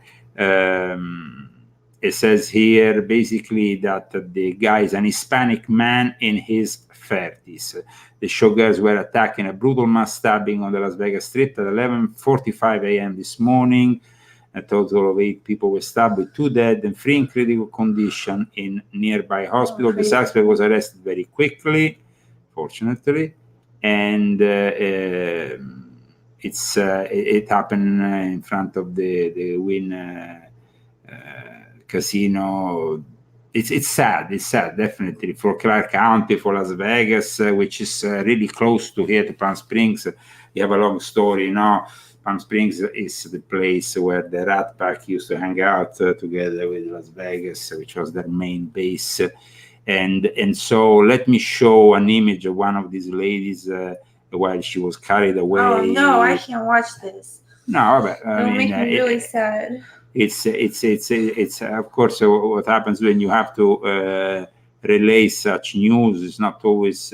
It says here basically that the guy is an Hispanic man in his 30s. The showgirls were attacked in a brutal mass stabbing on the Las Vegas Strip at 11:45 a.m. this morning. A total of 8 people were stabbed, with 2 dead and 3 in critical condition in nearby hospital. The suspect was arrested very quickly, fortunately, and it happened in front of the Wynn Casino. It's sad. It's sad, definitely, for Clark County, for Las Vegas, which is really close to here, to Palm Springs. You have a long story, Palm Springs is the place where the Rat Pack used to hang out together with Las Vegas, which was their main base. And so let me show an image of one of these ladies while she was carried away. Oh no, I can't watch this. No, but It'll make me really sad. It's of course what happens when you have to relay such news. It's not always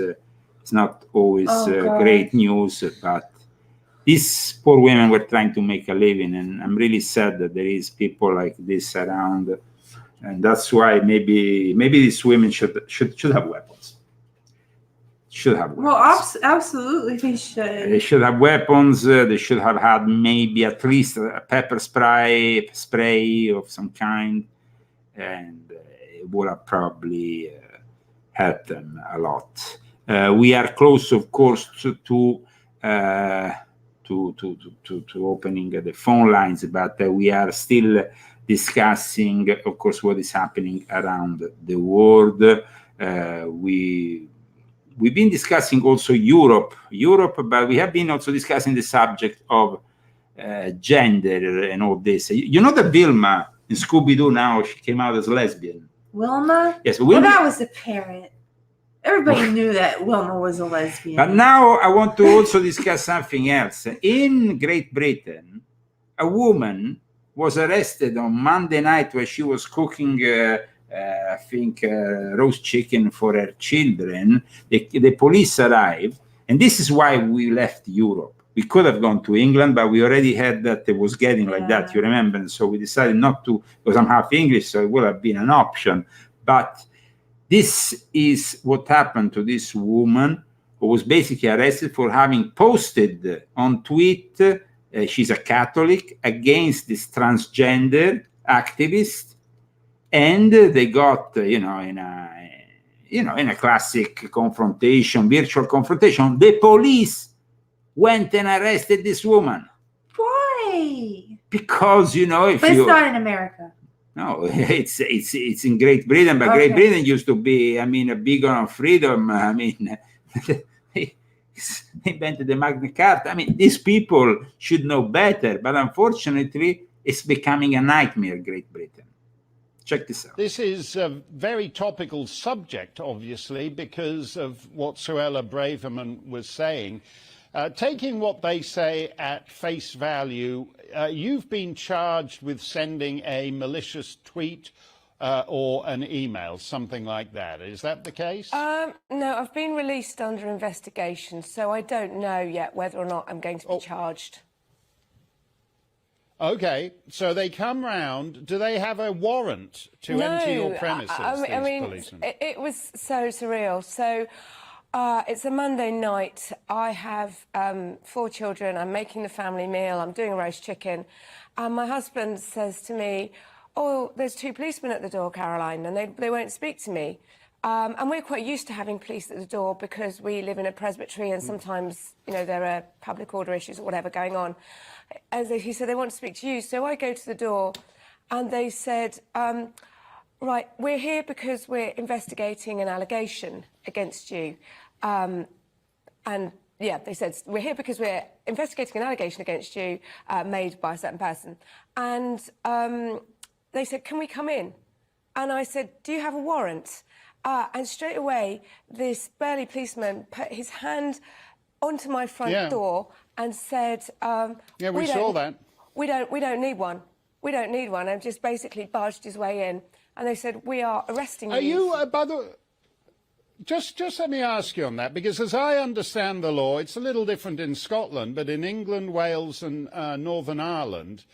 great news, but these poor women were trying to make a living, and I'm really sad that there is people like this around, and that's why maybe these women should have weapons. Well, absolutely, they should. They should have weapons. They should have had maybe at least a pepper spray of some kind, and it would have probably helped them a lot. We are close, of course, to opening the phone lines, but we are still discussing, of course, what is happening around the world. We've been discussing also Europe, but we have been also discussing the subject of gender and all this. You know that Vilma in Scooby-Doo now, she came out as lesbian. Wilma? Yes, Wilma. Well, that was apparent. Everybody knew that Wilma was a lesbian. But now I want to also discuss something else. In Great Britain, a woman was arrested on Monday night where she was cooking, I think, roast chicken for her children. The police arrived, and this is why we left Europe. We could have gone to England, but we already heard that it was getting like that, you remember? And so we decided not to, because I'm half English, so it would have been an option. But this is what happened to this woman who was basically arrested for having posted on tweet, she's a Catholic, against this transgender activist, and they got, in a classic confrontation, virtual confrontation, the police went and arrested this woman. Why? Because, if but it's not in America. No, it's in Great Britain, but Great Britain used to be, a beacon of freedom. They invented the Magna Carta. These people should know better, but unfortunately, it's becoming a nightmare, Great Britain. Check this out. This is a very topical subject, obviously, because of what Suella Braverman was saying. Taking what they say at face value, you've been charged with sending a malicious tweet or an email, something like that. Is that the case? No, I've been released under investigation, so I don't know yet whether or not I'm going to be charged. Okay, so they come round. Do they have a warrant to enter your premises, policemen? It was so surreal. So it's a Monday night. I have 4 children. I'm making the family meal. I'm doing a roast chicken. And my husband says to me, "Oh, there's 2 policemen at the door, Caroline, and they won't speak to me." And we're quite used to having police at the door because we live in a presbytery and sometimes, you know, there are public order issues or whatever going on. And he said, they want to speak to you. So I go to the door and they said, right, we're here because we're investigating an allegation against you. And yeah, they said, we're here because we're investigating an allegation against you made by a certain person. And they said, can we come in? And I said, do you have a warrant? And straight away, this burly policeman put his hand onto my front door and said, yeah, we saw that. We don't need one. We don't need one. And just basically barged his way in. And they said, we are arresting you. Are you, by the way, just let me ask you on that, because as I understand the law, it's a little different in Scotland, but in England, Wales and Northern Ireland,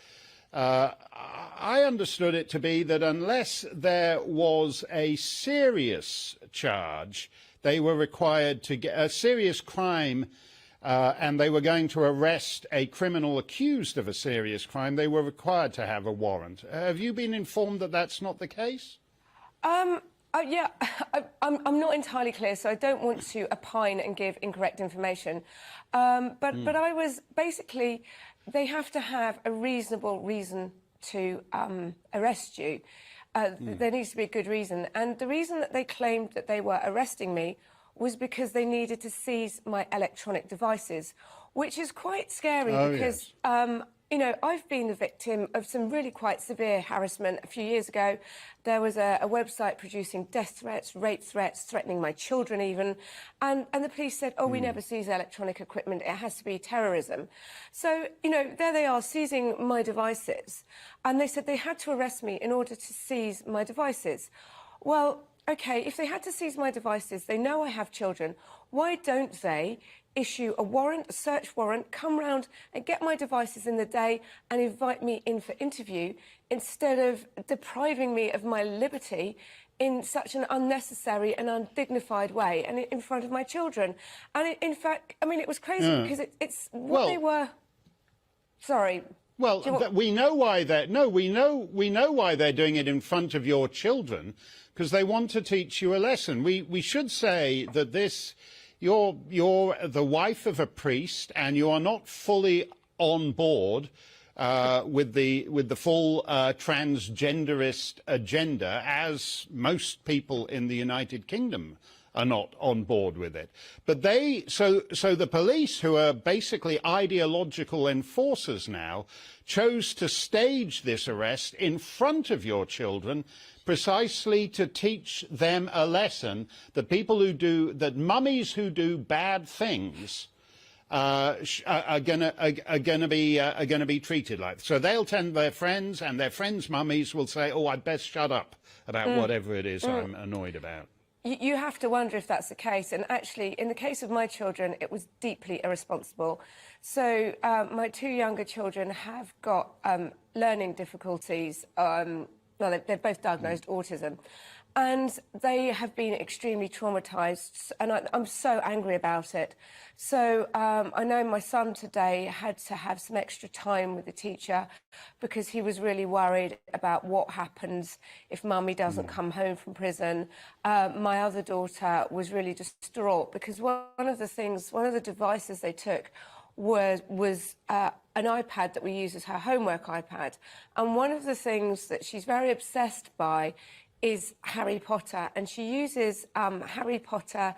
I understood it to be that unless there was a serious charge, they were required to get a serious crime, and they were going to arrest a criminal accused of a serious crime, they were required to have a warrant. Have you been informed that that's not the case? Yeah, I'm not entirely clear, so I don't want to opine and give incorrect information. But I was basically, they have to have a reasonable reason to arrest you. There needs to be a good reason. And the reason that they claimed that they were arresting me was because they needed to seize my electronic devices, which is quite scary because, you know, I've been the victim of some really quite severe harassment. A few years ago, there was a website producing death threats, rape threats, threatening my children even. And the police said, oh, we never seize electronic equipment. It has to be terrorism. So, you know, there they are seizing my devices. And they said they had to arrest me in order to seize my devices. Well, OK, if they had to seize my devices, they know I have children. Why don't they issue a warrant, a search warrant, come round and get my devices in the day and invite me in for interview instead of depriving me of my liberty in such an unnecessary and undignified way and in front of my children? And in fact, I mean, it was crazy because it's what they were... Sorry. Well, we know why they're... No, we know why they're doing it in front of your children, because they want to teach you a lesson. We should say that this... You're the wife of a priest, and you are not fully on board with the full transgenderist agenda, as most people in the United Kingdom are not on board with it. But so the police, who are basically ideological enforcers now, chose to stage this arrest in front of your children, precisely to teach them a lesson that mummies who do bad things are gonna be treated like. So they'll tell their friends, and their friends' mummies will say, "Oh, I'd best shut up about whatever it is I'm annoyed about." You have to wonder if that's the case. And actually, in the case of my children, it was deeply irresponsible. So my two younger children have got learning difficulties. Well, they're both diagnosed autism. And they have been extremely traumatised, and I'm so angry about it. So I know my son today had to have some extra time with the teacher because he was really worried about what happens if mummy doesn't come home from prison. My other daughter was really distraught because one of the devices they took was an iPad that we use as her homework iPad. And one of the things that she's very obsessed by is Harry Potter, and she uses Harry Potter,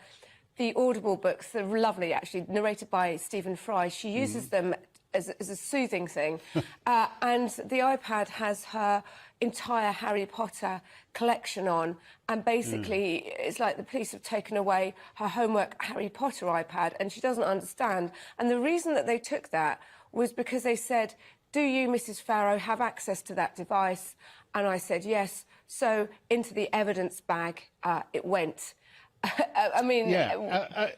the Audible books. They're lovely, actually, narrated by Stephen Fry. She uses them as a soothing thing. And the iPad has her entire Harry Potter collection on, and basically it's like the police have taken away her homework Harry Potter iPad, and she doesn't understand. And the reason that they took that was because they said, do you, Mrs. Farrow, have access to that device? And I said, yes. So into the evidence bag it went. I mean... Yeah.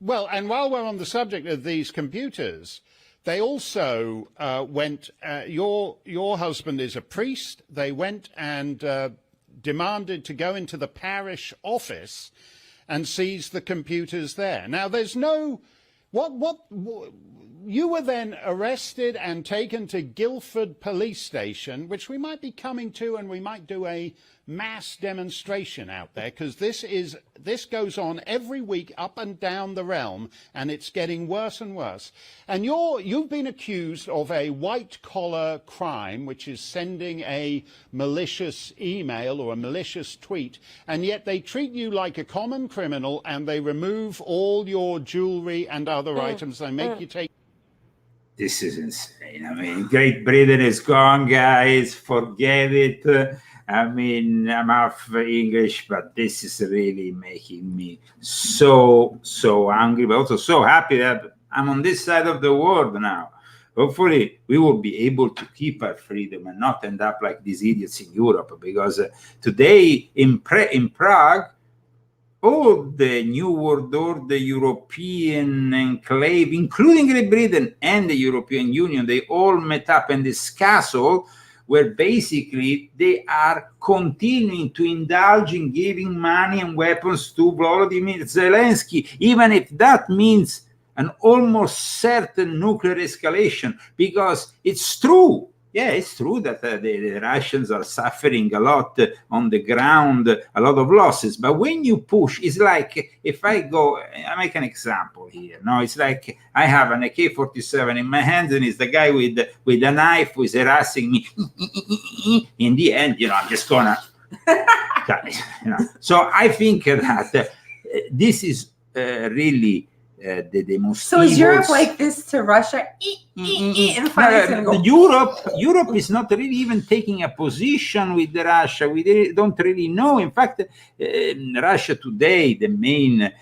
Well, and while we're on the subject of these computers, they also went... your husband is a priest. They went and demanded to go into the parish office and seize the computers there. Now, there's no... You were then arrested and taken to Guildford Police Station, which we might be coming to, and we might do a mass demonstration out there, because this goes on every week up and down the realm, and it's getting worse and worse. And you've been accused of a white-collar crime, which is sending a malicious email or a malicious tweet, and yet they treat you like a common criminal, and they remove all your jewelry and other items. They make you take. This is insane. I mean, Great Britain is gone, guys. Forget it. I mean, I'm half English, but this is really making me so angry, but also so happy that I'm on this side of the world now. Hopefully, we will be able to keep our freedom and not end up like these idiots in Europe, because today in Prague, all the New World Order, the European enclave, including Great Britain and the European Union, they all met up in this castle where basically they are continuing to indulge in giving money and weapons to Volodymyr Zelensky, even if that means an almost certain nuclear escalation, because it's true. Yeah, it's true that the Russians are suffering a lot on the ground, a lot of losses. But when you push, it's like if I make an example here. No, it's like I have an AK-47 in my hands, and it's the guy with a knife who is harassing me. In the end, I'm just gonna. So I think that this is really. The most so is Europe like this to Russia? And finally Europe is not really even taking a position with Russia. We don't really know. In fact, Russia today, the main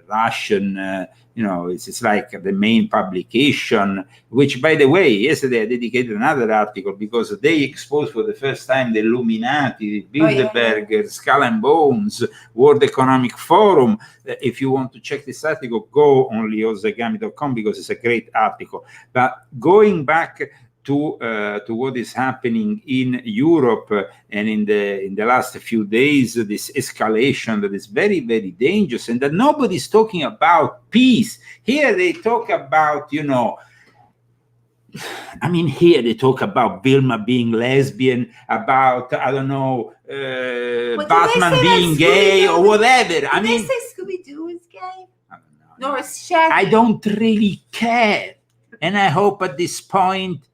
Russian, it's like the main publication, which, by the way, yesterday I dedicated another article because they exposed for the first time the Illuminati, Bilderberg, Skull and Bones, World Economic Forum. If you want to check this article, go on leozagami.com because it's a great article. But going back to what is happening in Europe and in the last few days, this escalation that is very, very dangerous, and that nobody's talking about peace. Here they talk about, here they talk about Vilma being lesbian, about, I don't know, Batman being gay or whatever. Did they say Scooby-Doo is gay? I don't know. No, it's Shaggy. I don't really care. And I hope at this point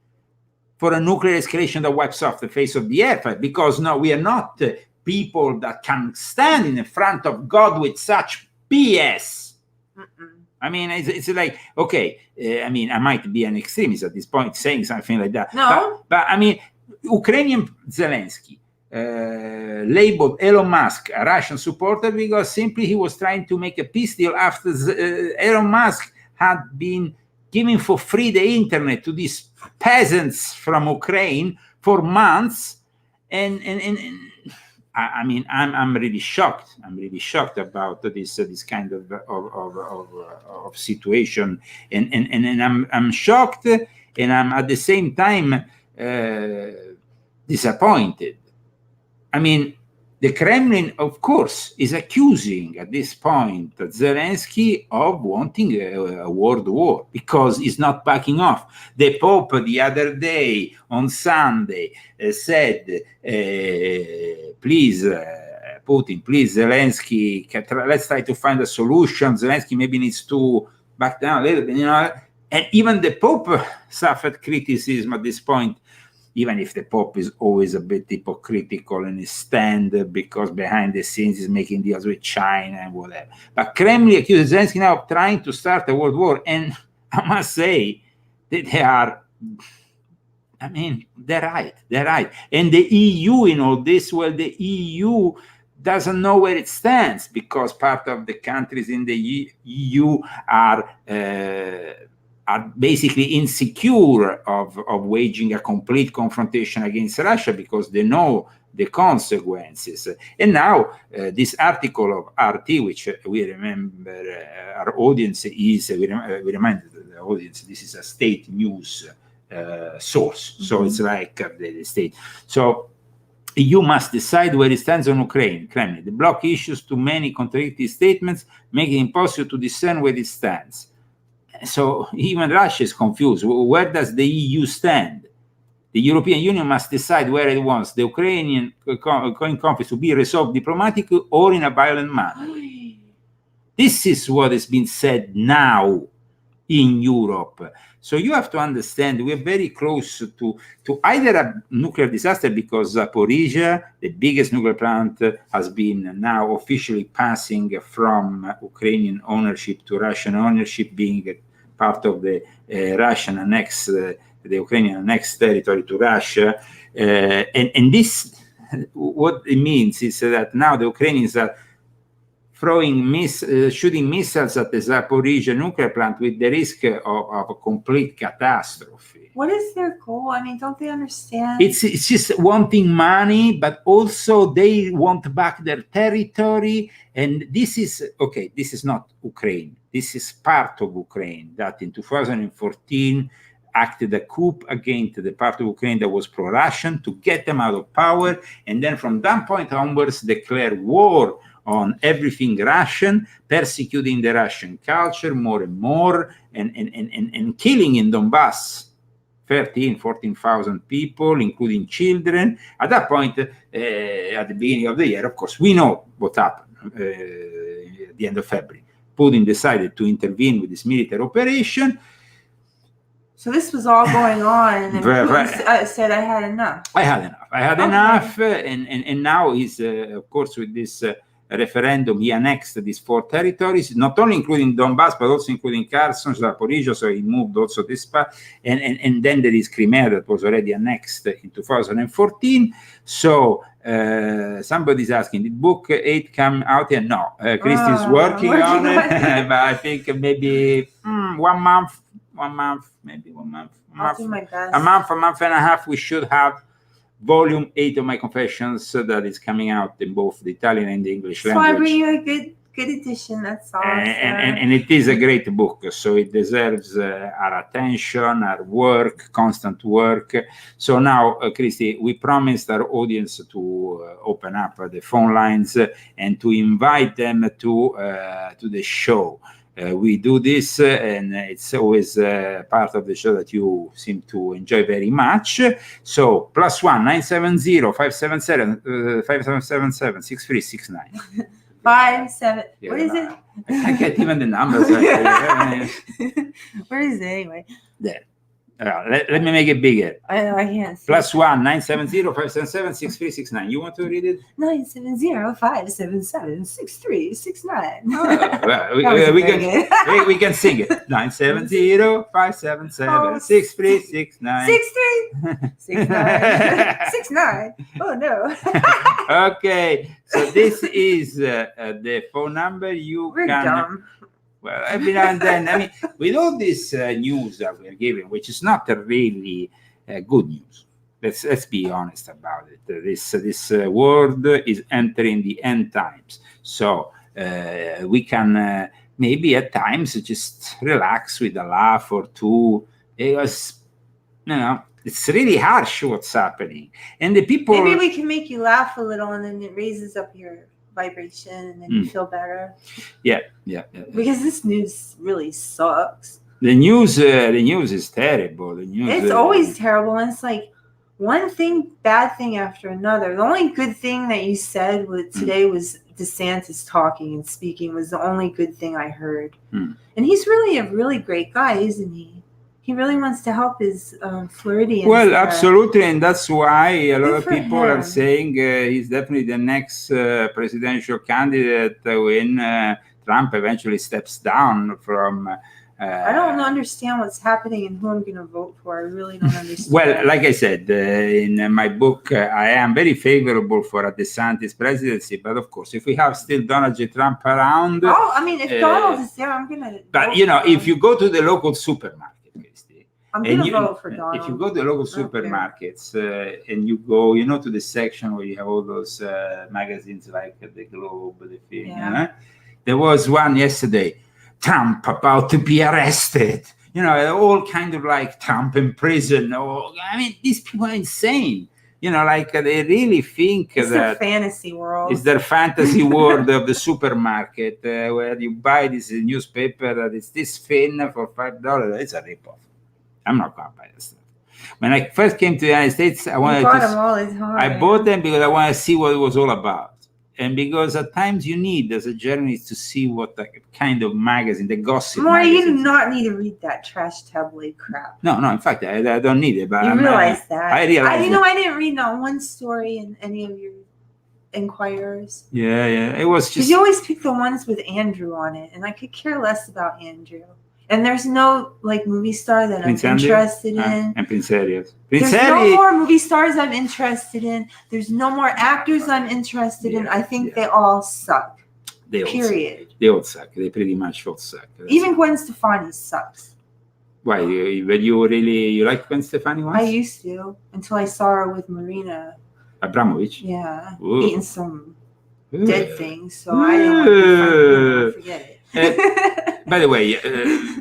for a nuclear escalation that wipes off the face of the earth, because no, we are not people that can stand in front of God with such BS. I mean, it's like, okay, I might be an extremist at this point saying something like that. No. But Ukrainian Zelensky labeled Elon Musk a Russian supporter because simply he was trying to make a peace deal after Elon Musk had been giving for free the internet to these peasants from Ukraine for months, and I'm really shocked. I'm really shocked about this kind of situation, and I'm shocked, and I'm at the same time disappointed. The Kremlin, of course, is accusing at this point Zelensky of wanting a world war because he's not backing off. The Pope the other day on Sunday said, please, Putin, please, Zelensky, let's try to find a solution. Zelensky maybe needs to back down a little bit, And even the Pope suffered criticism at this point, even if the Pope is always a bit hypocritical in his stand because behind the scenes he's making deals with China and whatever. But Kremlin accuses Zelensky now of trying to start a world war. And I must say that they're right. They're right. And the EU in all this, the EU doesn't know where it stands because part of the countries in the EU are basically insecure of waging a complete confrontation against Russia because they know the consequences. And now this article of RT, which we remember our audience is, we remind the audience, this is a state news source. So it's like the state. So EU must decide where it stands on Ukraine. Kremlin. The bloc issues too many contradictory statements, making it impossible to discern where it stands. So even Russia is confused. Where does the EU stand? The European Union must decide whether it wants the Ukrainian conflict to be resolved diplomatically or in a violent manner. This is what has been said now in Europe. So you have to understand we're very close to either a nuclear disaster, because Zaporizhia, the biggest nuclear plant, has been now officially passing from Ukrainian ownership to Russian ownership, being part of the Russian annexed, the Ukrainian annexed territory to Russia. And this, what it means is that now the Ukrainians are shooting missiles at the Zaporizhia nuclear plant with the risk of a complete catastrophe. What is their goal? I mean, don't they understand? It's just wanting money, but also they want back their territory. And this is, okay, this is not Ukraine. This is part of Ukraine that in 2014 acted a coup against the part of Ukraine that was pro-Russian to get them out of power. And then from that point onwards, declared war on everything Russian, persecuting the Russian culture more and more, and killing in Donbass 14,000 people, including children. At that point, at the beginning of the year, of course, we know what happened at the end of February. Putin decided to intervene with this military operation. So this was all going on, and then Putin said, I had enough. I had enough, and now he's, of course, with this referendum, he annexed these 4 territories, not only including Donbass, but also including Kherson, Zaporizhia, so he moved also this part, and then there is Crimea that was already annexed in 2014. So somebody's asking, did book 8 come out yet? No, Christy is working on it, but I think maybe 1 month, maybe 1 month. I'll do my best. A month and a half, we should have volume 8 of my confessions that is coming out in both the Italian and the English language. So I bring you a good edition. That's all. And it is a great book, so it deserves our attention, our work, constant work. So now, Christy, we promised our audience to open up the phone lines and to invite them to the show. We do this, and it's always part of the show that you seem to enjoy very much. So +1 970 577 6369. 57. What is it? I can't get even the numbers. Where is it anyway? There. Let me make it bigger. I can't see. +1 970 577 6369. You want to read it? 970 577 6369. We can sing it. 970 577 6369. 69. Oh no. Okay, so this is the phone number. We're dumb. Well, every now and then, I mean, with all this news that we're giving, which is not really good news, let's be honest about it. This world is entering the end times, so we can maybe at times just relax with a laugh or two. Because, it's really harsh what's happening, and the people. Maybe we can make you laugh a little, and then it raises up your vibration, and then you feel better. Yeah. Because this news really sucks. The news is terrible. The news. It's always terrible, and it's like one bad thing after another. The only good thing that you said today was DeSantis talking and speaking was the only good thing I heard. And he's really a really great guy, isn't he? He really wants to help his Floridians. Well, absolutely, and that's why a lot of people are saying he's definitely the next presidential candidate when Trump eventually steps down from. I don't understand what's happening and who I'm going to vote for. I really don't understand. Well, like I said in my book, I am very favorable for a DeSantis presidency, but of course, if we have still Donald J. Trump around. Oh, I mean, if Donald is there, I'm going to. But if you go to the local supermarket. I'm going to vote for Donald. If you go to the local supermarkets and you go, to the section where you have all those magazines like the Globe, the thing, there was one yesterday, Trump about to be arrested. All kind of like Trump in prison. These people are insane. They really think it's that their fantasy world. It's their fantasy world of the supermarket where you buy this newspaper that is this thin for $5. It's a ripoff. I'm not going to buy this stuff. When I first came to the United States, I wanted bought to. them all the time. I bought them because I wanted to see what it was all about. And because at times you need, as a journalist, to see what the kind of magazine, the gossip Maury, you do magazines. not need to read that trash tabloid crap. No, in fact, I don't need it. But You I'm, realize that. I realize you know, that. I didn't read not one story in any of your Inquirers. Yeah. It was Because just. you always pick the ones with Andrew on it, and I could care less about Andrew. And there's no like movie star that Prince I'm Andrew? interested in. And Prince Harry. Prince There's Harry. no more movie stars I'm interested in. There's no more actors I'm interested in. I think they all suck. They all Period. suck. They all suck. They pretty much all suck. Even Gwen Stefani sucks. Why? You like Gwen Stefani once? I used to until I saw her with Marina. Abramovich. Yeah, Ooh. eating some dead things. So I didn't want to forget it. By the way,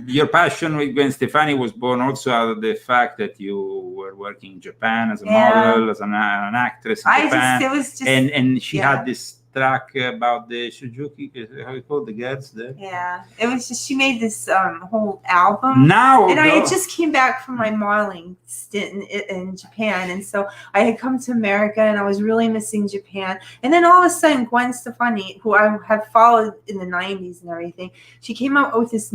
your passion with Gwen Stefani was born also out of the fact that you were working in Japan as a model, as an actress in Japan. It was just, and she had this track about the Suzuki, how you call the girls there? Yeah, it was just, she made this whole album. And I had just came back from my modeling stint in Japan. And so I had come to America and I was really missing Japan. And then all of a sudden, Gwen Stefani, who I have followed in the 90s and everything, she came out with this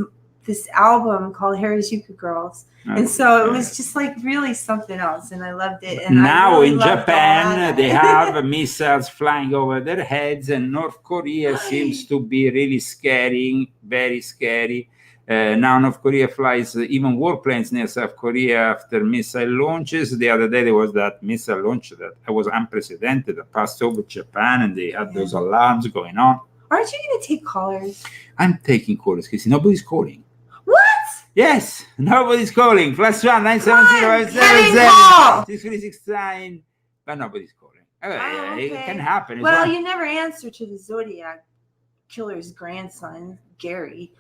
album called Harajuku Girls. And so it was just like really something else, and I loved it. And now I really in loved Japan, they have missiles flying over their heads, and North Korea seems to be really scary, very scary. Now North Korea flies even warplanes near South Korea after missile launches. The other day there was that missile launch that was unprecedented, that passed over Japan, and they had those alarms going on. Aren't you going to take callers? I'm taking callers, Casey. Nobody's calling. What? Yes, nobody's calling. +1 970 6369. But nobody's calling. It can happen. Well, you never answer to the Zodiac killer's grandson, Gary.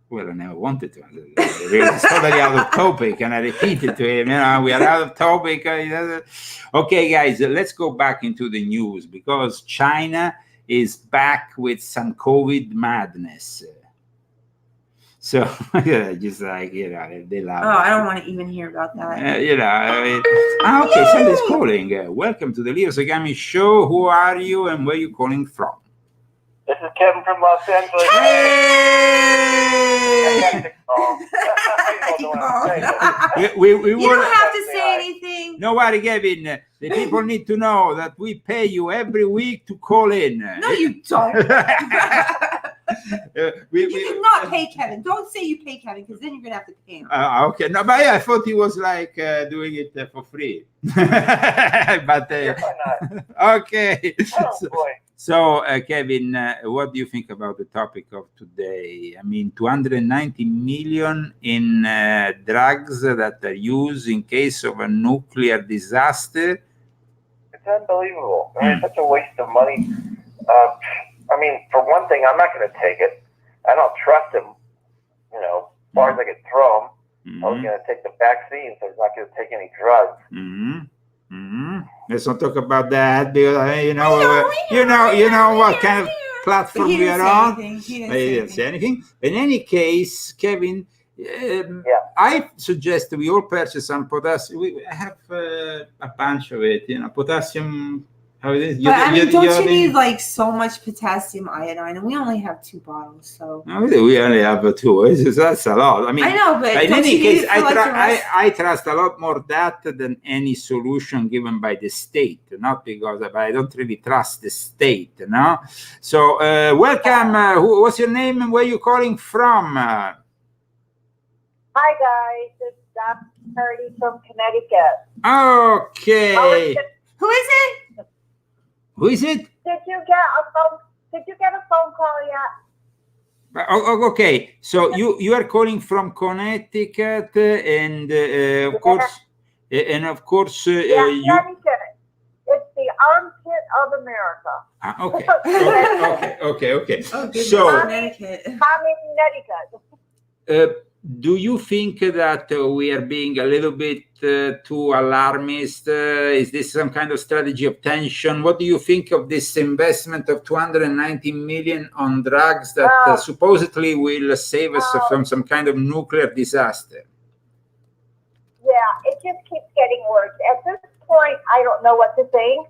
Well, I never wanted to. It's totally out of topic, and I repeated to him, we are out of topic. Okay, guys, let's go back into the news because China is back with some COVID madness. So, just like, they love it. I don't want to even hear about that. Okay, somebody's calling. Welcome to the Leo Sagami Show. Who are you and where are you calling from? This is Kevin from Los Angeles. We you don't have to say anything. No worry, Kevin. The people need to know that we pay you every week to call in. No, you don't. You did not pay Kevin. Don't say you pay Kevin because then you're going to have to pay him. Okay. No, but I thought he was like doing it for free. But okay. So, Kevin, what do you think about the topic of today? I mean, 290 million in drugs that are used in case of a nuclear disaster. It's unbelievable. I mean, it's such a waste of money. I mean, for one thing, I'm not going to take it. I don't trust him, as far as I can throw him. I was going to take the vaccine, so he's not going to take any drugs. Let's not talk about that because you know what kind of platform we are on. He didn't say anything. In any case, Kevin, I suggest we all purchase some potassium. We have a bunch of it. Potassium. How it is? Don't you need like so much potassium iodine? And we only have 2 bottles, so. No, we only have 2. That's a lot. I mean, I know, but in any case, I trust a lot more that than any solution given by the state. Not because I don't really trust the state, no. So, welcome. What's your name and where are you calling from? Hi guys, it's Dr. Purdy from Connecticut. Okay. Who is it? Who is it? Did you get a phone call yet? Okay, so you are calling from Connecticut, and of course, Connecticut. It's the armpit of America. Okay. So, Connecticut. Do you think that we are being a little bit too alarmist? Is this some kind of strategy of tension? What do you think of this investment of 290 million on drugs that supposedly will save us from some kind of nuclear disaster? Yeah, Yeah, it just keeps getting worse. At this point, I don't know what to think.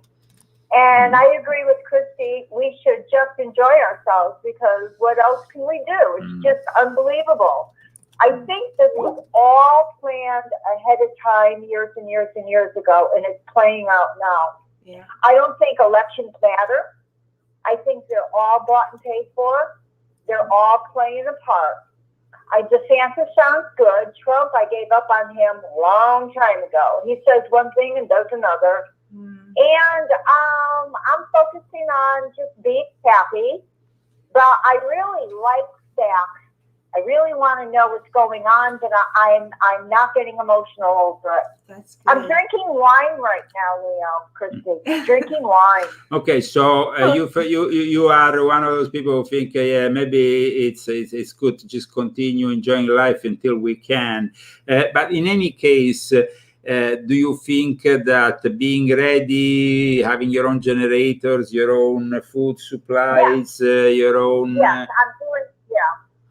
And I agree with Christy. We should just enjoy ourselves because what else can we do? It's just unbelievable. I think this was all planned ahead of time years and years and years ago, and it's playing out now. Yeah. I don't think elections matter. I think they're all bought and paid for. They're all playing a part. DeSantis sounds good. Trump, I gave up on him a long time ago. He says one thing and does another. And I'm focusing on just being happy. But I really like Stacks. I really want to know what's going on, but I'm not getting emotional over it. That's good. I'm drinking wine right now, Leo, Christy. Drinking wine. Okay, so you are one of those people who think, yeah, maybe it's good to just continue enjoying life until we can. But in any case, do you think that being ready, having your own generators, your own food supplies, your own... Yes, I'm doing,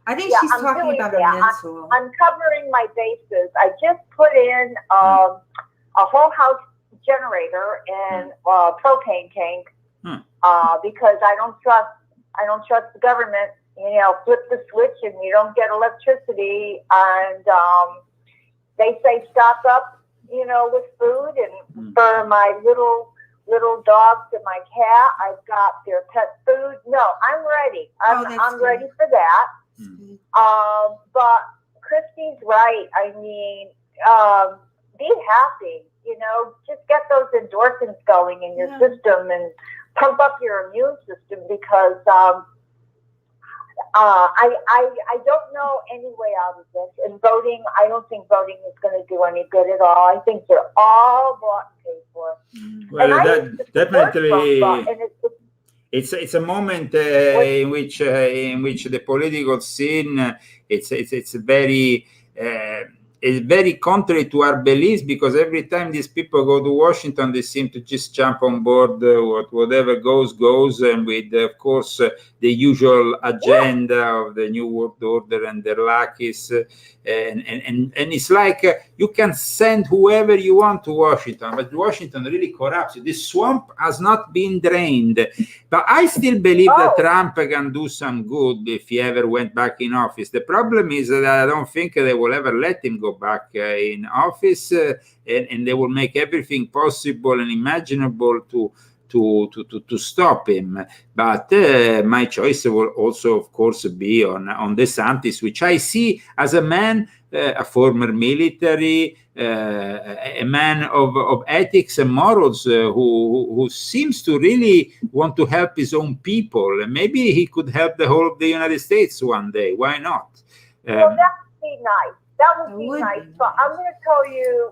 I think she's talking about her mental. I'm covering my bases. I just put in a whole house generator and a propane tank because I don't trust the government. You know, flip the switch and you don't get electricity. And they say stock up, you know, with food. And for my little dogs and my cat, I've got their pet food. No, I'm ready. I'm ready for that. But Christy's right. I mean, be happy, you know, just get those endorphins going in your system and pump up your immune system because I don't know any way out of this. And voting, I don't think voting is going to do any good at all. I think they're all bought and paid for. Well, that definitely. It's a moment in which the political scene it's very contrary to our beliefs, because every time these people go to Washington, they seem to just jump on board whatever goes, and with of course the usual agenda of the New World Order and their lackeys, and it's like you can send whoever you want to Washington, but Washington really corrupts you. This swamp has not been drained, but I still believe that Trump can do some good if he ever went back in office. The problem is that I don't think they will ever let him go back in office, and they will make everything possible and imaginable to stop him. But my choice will also, of course, be on DeSantis, which I see as a man, a former military, a man of ethics and morals, who seems to really want to help his own people. And maybe he could help the whole of the United States one day. Why not? Well, that would be nice. That would be nice. But I'm going to tell you,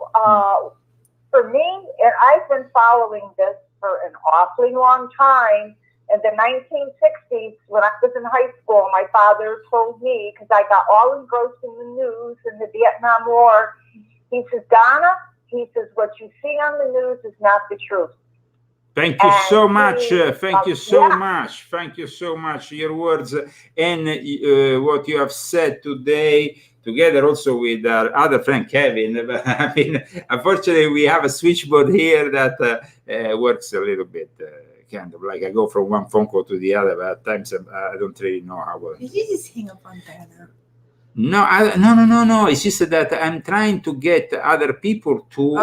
for me, and I've been following this for an awfully long time. In the 1960s, when I was in high school, my father told me, because I got all engrossed in the news and the Vietnam War, he says, Donna, he says, what you see on the news is not the truth. Thank you so much. Thank you so much. Thank you so much. Your words and what you have said today, together also with our other friend Kevin. I mean, unfortunately, we have a switchboard here that works a little bit kind of like I go from one phone call to the other, but at times I don't really know how. Did you just hang up on Dana? No. It's just that I'm trying to get other people to,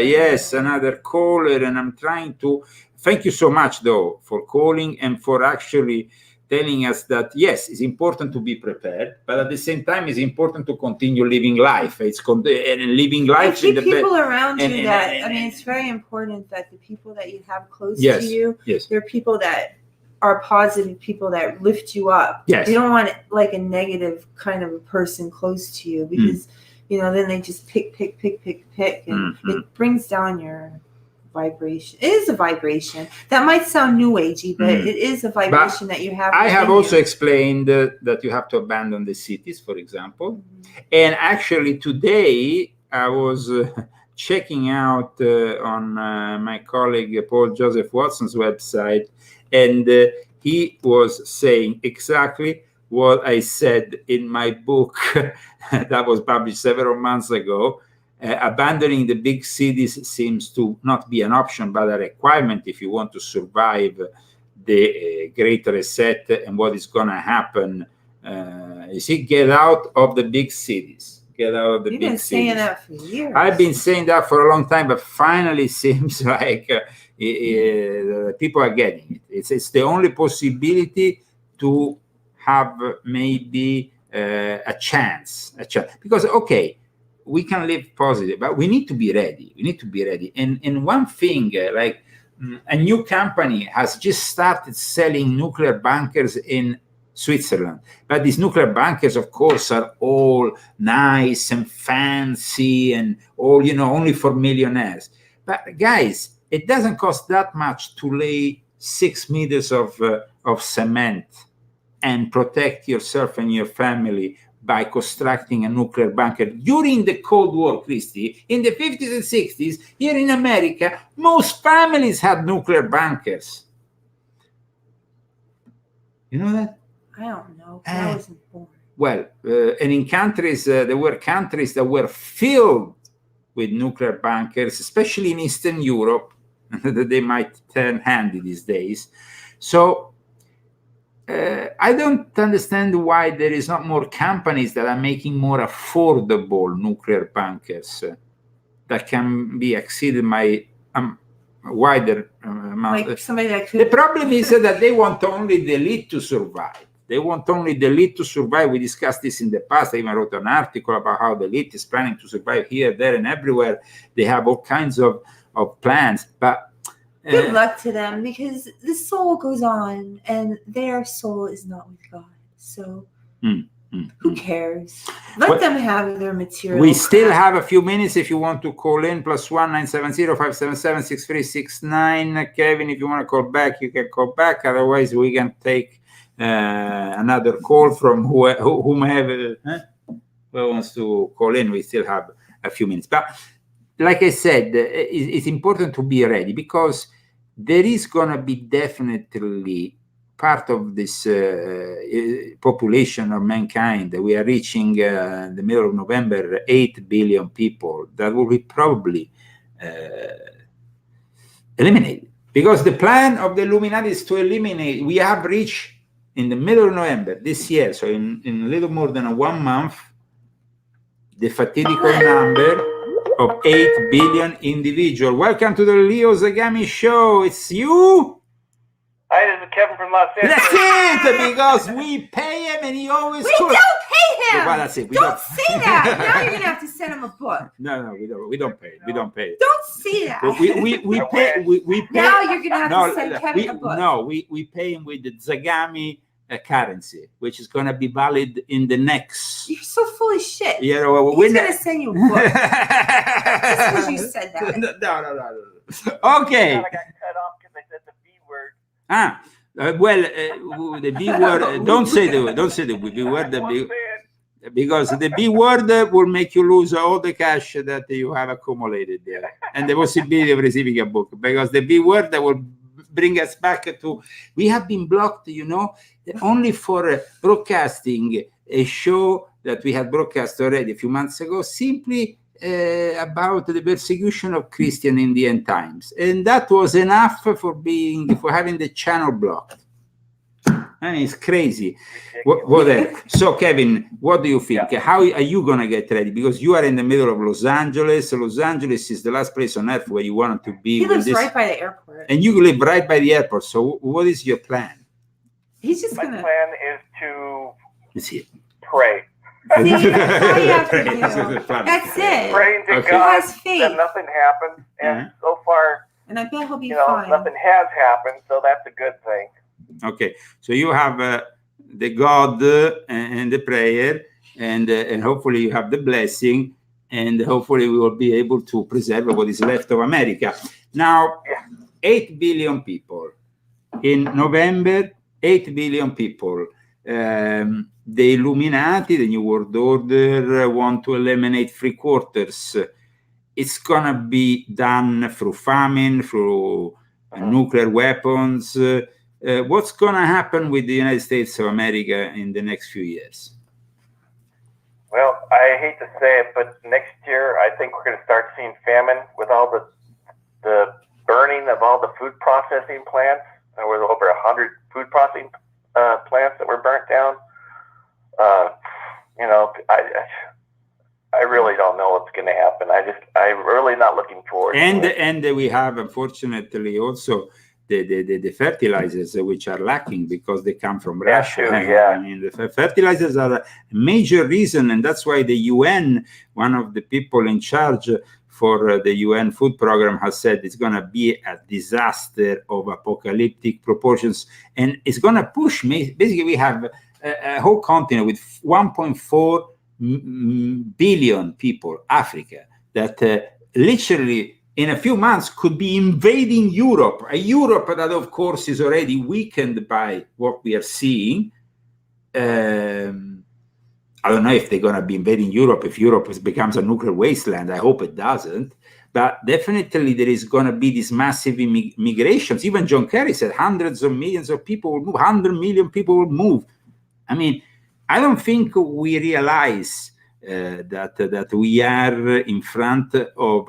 yes, another caller, and I'm trying to. Thank you so much, though, for calling and for actually telling us that, yes, it's important to be prepared, but at the same time, it's important to continue living life. And living life. Keep people around you that, I mean, it's very important that the people that you have close to you, they're people that are positive, people that lift you up. Yes. You don't want like a negative kind of a person close to you, because, you know, then they just pick, and it brings down your vibration. It is a vibration that might sound new agey, but it is a vibration that you have. I have also explained that you have to abandon the cities, for example. And actually today I was checking out on my colleague Paul Joseph Watson's website, and he was saying exactly what I said in my book that was published several months ago. abandoning the big cities seems to not be an option, but a requirement if you want to survive the Great Reset and what is going to happen. You see, get out of the big cities. Get out of the You've big been cities. saying that for years. I've been saying that for a long time, but finally seems like people are getting it. It's the only possibility to have maybe a chance. Because, okay, we can live positive, but we need to be ready. We need to be ready. And one thing, like a new company has just started selling nuclear bunkers in Switzerland. But these nuclear bunkers, of course, are all nice and fancy and all, only for millionaires. But guys, it doesn't cost that much to lay 6 meters of cement and protect yourself and your family by constructing a nuclear bunker. During the Cold War, Christy, in the 50s and 60s, here in America, most families had nuclear bunkers. You know that? I don't know. I wasn't born. Well, and in countries, there were countries that were filled with nuclear bunkers, especially in Eastern Europe, that they might turn handy these days. So I don't understand why there is not more companies that are making more affordable nuclear bunkers that can be exceeded by wider amount. Like somebody that could. The problem is that they want only the elite to survive. They want only the elite to survive. We discussed this in the past. I even wrote an article about how the elite is planning to survive here, there, and everywhere. They have all kinds of plans. But good luck to them, because the soul goes on and their soul is not with God. So who cares? Let them have their material. We still have a few minutes if you want to call in. +1 970 577 6369. Kevin, if you want to call back, you can call back. Otherwise, we can take another call from whomever wants to call in. We still have a few minutes. But like I said, it's important to be ready, because there is going to be definitely part of this population of mankind. We are reaching the middle of November 8 billion people that will be probably eliminated, because the plan of the Illuminati is to eliminate. We have reached in the middle of November this year, so in a little more than 1 month, the fatiguing number of 8 billion individuals. Welcome to the Leo Zagami Show. It's you? Hi, this is Kevin from Los Angeles. That's it, because we pay him and he always... We don't pay him! Well, that's it. Don't say that. Now you're going to have to send him a book. No, we don't pay. We don't pay. Don't say that. We pay. Now you're going to have to send Kevin a book. No, we pay him with the Zagami currency, which is going to be valid in the next... You're so full of shit. He's going to send you a book. Just because you said that. No. Okay. I got cut off because I said the B word. The B word. Don't say the B word. Because the B word will make you lose all the cash that you have accumulated there, and the possibility of receiving a book. Because the B word that will bring us back to, we have been blocked, only for broadcasting a show that we had broadcast already a few months ago, simply about the persecution of Christians in the end times, and that was enough for having the channel blocked. I mean, it's crazy. So, Kevin, what do you think? Yeah. How are you going to get ready? Because you are in the middle of Los Angeles. Los Angeles is the last place on earth where you want to be. He lives right by the airport. And you live right by the airport. So what is your plan? He's just My plan is to pray. See, that's all you have to do. That's it. Praying to God that nothing happened. And so far, and I bet he'll be fine. Nothing has happened, so that's a good thing. Okay, so you have the God and the prayer, and hopefully you have the blessing, and hopefully we will be able to preserve what is left of America. Now, 8 billion people. In November, 8 billion people. The Illuminati, the New World Order, want to eliminate 3/4. It's going to be done through famine, through nuclear weapons. What's going to happen with the United States of America in the next few years? Well, I hate to say it, but next year I think we're going to start seeing famine with all the burning of all the food processing plants. There was over 100 food processing plants that were burnt down. I really don't know what's going to happen. I'm really not looking forward to it. And we have, unfortunately, also the fertilizers which are lacking because they come from Russia. Yeah. I mean, the fertilizers are a major reason, and that's why the UN, one of the people in charge for the UN food program, has said it's going to be a disaster of apocalyptic proportions, and it's going to push me. Basically, we have a whole continent with 1.4 billion people, Africa, that literally in a few months could be invading Europe, a Europe that of course is already weakened by what we are seeing. I don't know if they're going to be invading Europe, if Europe becomes a nuclear wasteland. I hope it doesn't. But definitely there is going to be these massive migrations. Even John Kerry said hundreds of millions of people will move, 100 million people will move. I mean, I don't think we realize that we are in front of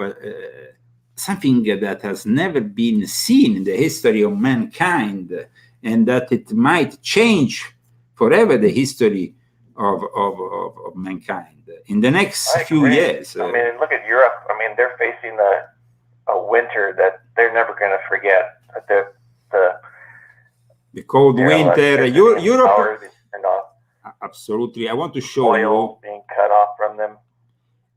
something that has never been seen in the history of mankind, and that it might change forever the history of mankind in the next few years. I mean, look at Europe. I mean, they're facing a winter that they're never going to forget. The cold winter. Europe. Off. Absolutely. I want to show oil being cut off from them.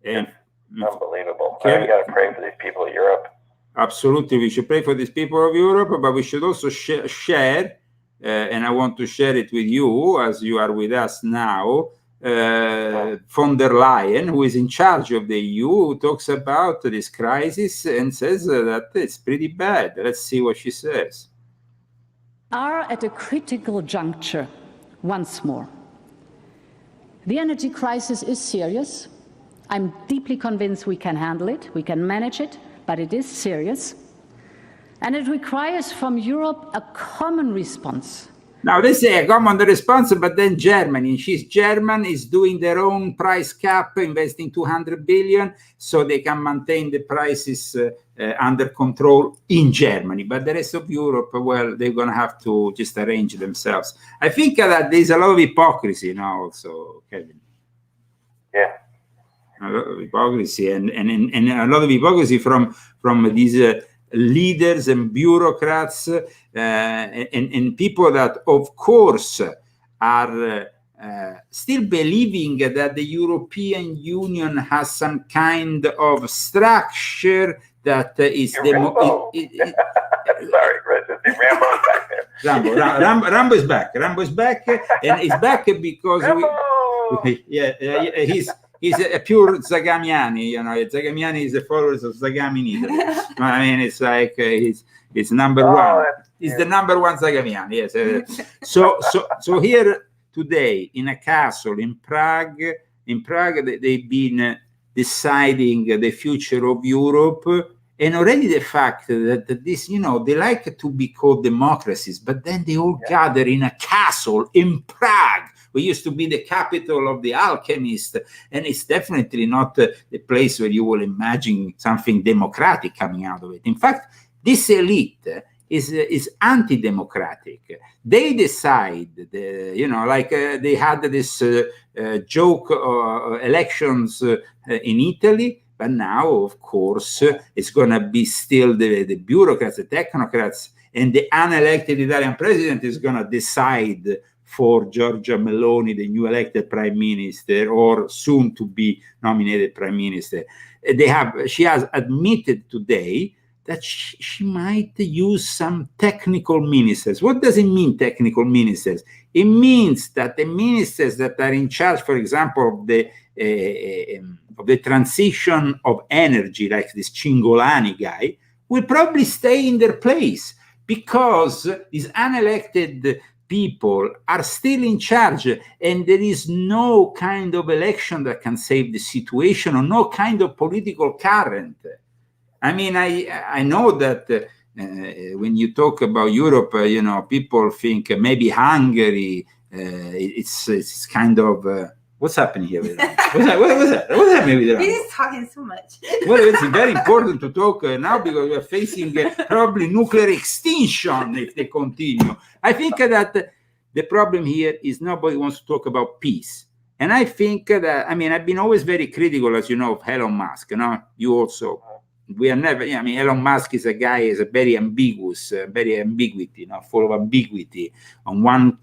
And unbelievable. We got to pray for these people of Europe. Absolutely. We should pray for these people of Europe, but we should also share, and I want to share it with you as you are with us now, von der Leyen, who is in charge of the EU, who talks about this crisis and says that it's pretty bad. Let's see what she says. Are at a critical juncture once more. The energy crisis is serious. I'm deeply convinced we can handle it, we can manage it, but it is serious. And it requires from Europe a common response. Now they say a common response, but then Germany, she's German, is doing their own price cap, investing 200 billion, so they can maintain the prices under control in Germany. But the rest of Europe, well, they're going to have to just arrange themselves. I think that there's a lot of hypocrisy now also, Kevin. Yeah. A lot of hypocrisy and a lot of hypocrisy from these leaders and bureaucrats and people that, of course, are still believing that the European Union has some kind of structure that is Sorry, Rambo's back there. Rambo is back. Rambo's back, and he's back because he's a pure Zagamiani. You know, Zagamiani is the followers of Zagami in Italy. I mean, it's like he's number one. He's the number one Zagamiani. Yes. So here today in a castle in Prague, they've been deciding the future of Europe, and already the fact that this, you know, they like to be called democracies, but then they all gather in a castle in Prague. We used to be the capital of the alchemist, and it's definitely not the place where you will imagine something democratic coming out of it. In fact, this elite is anti-democratic. They decide, they had this joke elections in Italy, but now, of course, it's going to be still the bureaucrats, the technocrats, and the unelected Italian president is going to decide for Giorgia Meloni, the new elected prime minister, or soon to be nominated prime minister. She has admitted today that she might use some technical ministers. What does it mean, technical ministers? It means that the ministers that are in charge, for example, of the transition of energy, like this Cingolani guy, will probably stay in their place because these unelected people are still in charge, and there is no kind of election that can save the situation, or no kind of political current. I mean, I know that when you talk about Europe, people think maybe Hungary, it's kind of What's happening here with Iran? What's that? What's happening with Iran? He's talking so much. Well, it's very important to talk now because we're facing probably nuclear extinction if they continue. I think that the problem here is nobody wants to talk about peace. And I think that, I mean, I've been always very critical, as you know, of Elon Musk. You also. We are never, I mean, Elon Musk is a guy, is a very ambiguous, very ambiguity, full of ambiguity. On one,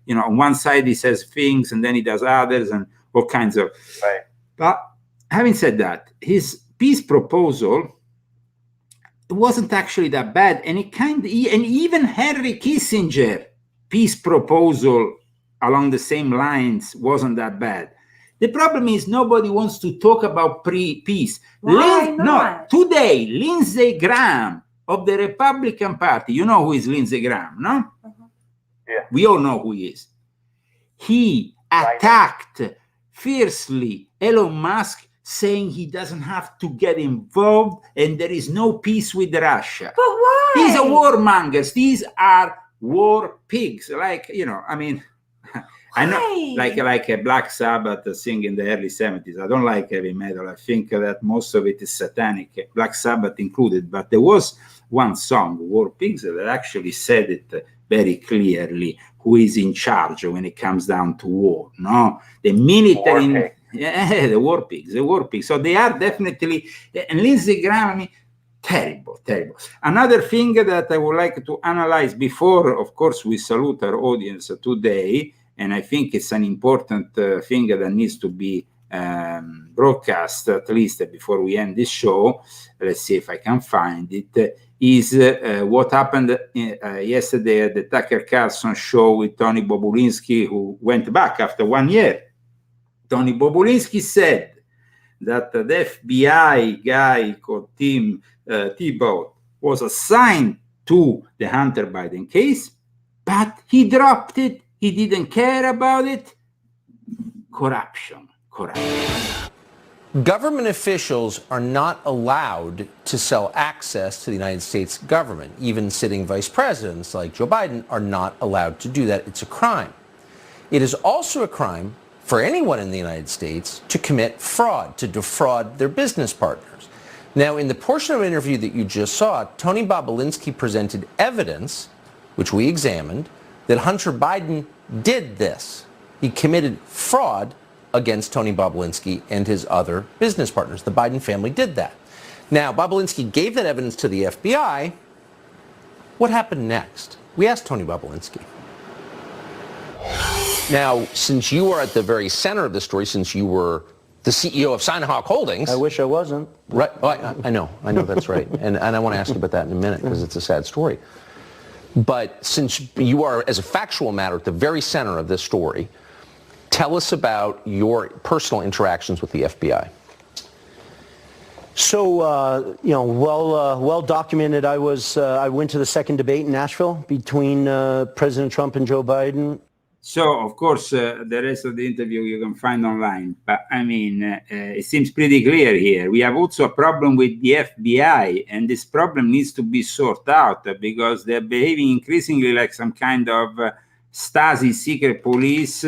on one side he says things and then he does others and all kinds of. Right. But having said that, his peace proposal wasn't actually that bad, and and even Henry Kissinger peace proposal along the same lines wasn't that bad. The problem is nobody wants to talk about peace. Why not? No, today, Lindsey Graham of the Republican Party, you know who is Lindsey Graham, no? Yeah. We all know who he is. He attacked fiercely Elon Musk, saying he doesn't have to get involved and there is no peace with Russia. But why? These are warmongers. These are war pigs. Like, I mean... I know, like a Black Sabbath sing in the early 70s. I don't like heavy metal. I think that most of it is satanic, Black Sabbath included. But there was one song, War Pigs, that actually said it very clearly, who is in charge when it comes down to war. No, the military, the War Pigs. So they are definitely, and Lindsey Graham, I mean, terrible. Another thing that I would like to analyze before, of course, we salute our audience today, and I think it's an important thing that needs to be broadcast, at least before we end this show. Let's see if I can find it. Is what happened yesterday at the Tucker Carlson show with Tony Bobulinski, who went back after 1 year. Tony Bobulinski said that the FBI guy called Tim Tebow was assigned to the Hunter Biden case, but he dropped it. He didn't care about it. Corruption. Government officials are not allowed to sell access to the United States government. Even sitting vice presidents like Joe Biden are not allowed to do that. It's a crime. It is also a crime for anyone in the United States to commit fraud, to defraud their business partners. Now, in the portion of an interview that you just saw, Tony Bobulinski presented evidence, which we examined, that Hunter Biden did this. He committed fraud against Tony Bobulinski and his other business partners. The Biden family did that. Now, Bobulinski gave that evidence to the FBI. What happened next? We asked Tony Bobulinski. Now, since you are at the very center of the story, since you were the CEO of Sinahawk Holdings. I wish I wasn't. Right. Oh, I know that's right. And I want to ask you about that in a minute because it's a sad story. But since you are, as a factual matter, at the very center of this story, tell us about your personal interactions with the FBI. So, well documented. I went to the second debate in Nashville between President Trump and Joe Biden. So, of course, the rest of the interview you can find online. But, I mean, it seems pretty clear here. We have also a problem with the FBI, and this problem needs to be sorted out because they're behaving increasingly like some kind of Stasi secret police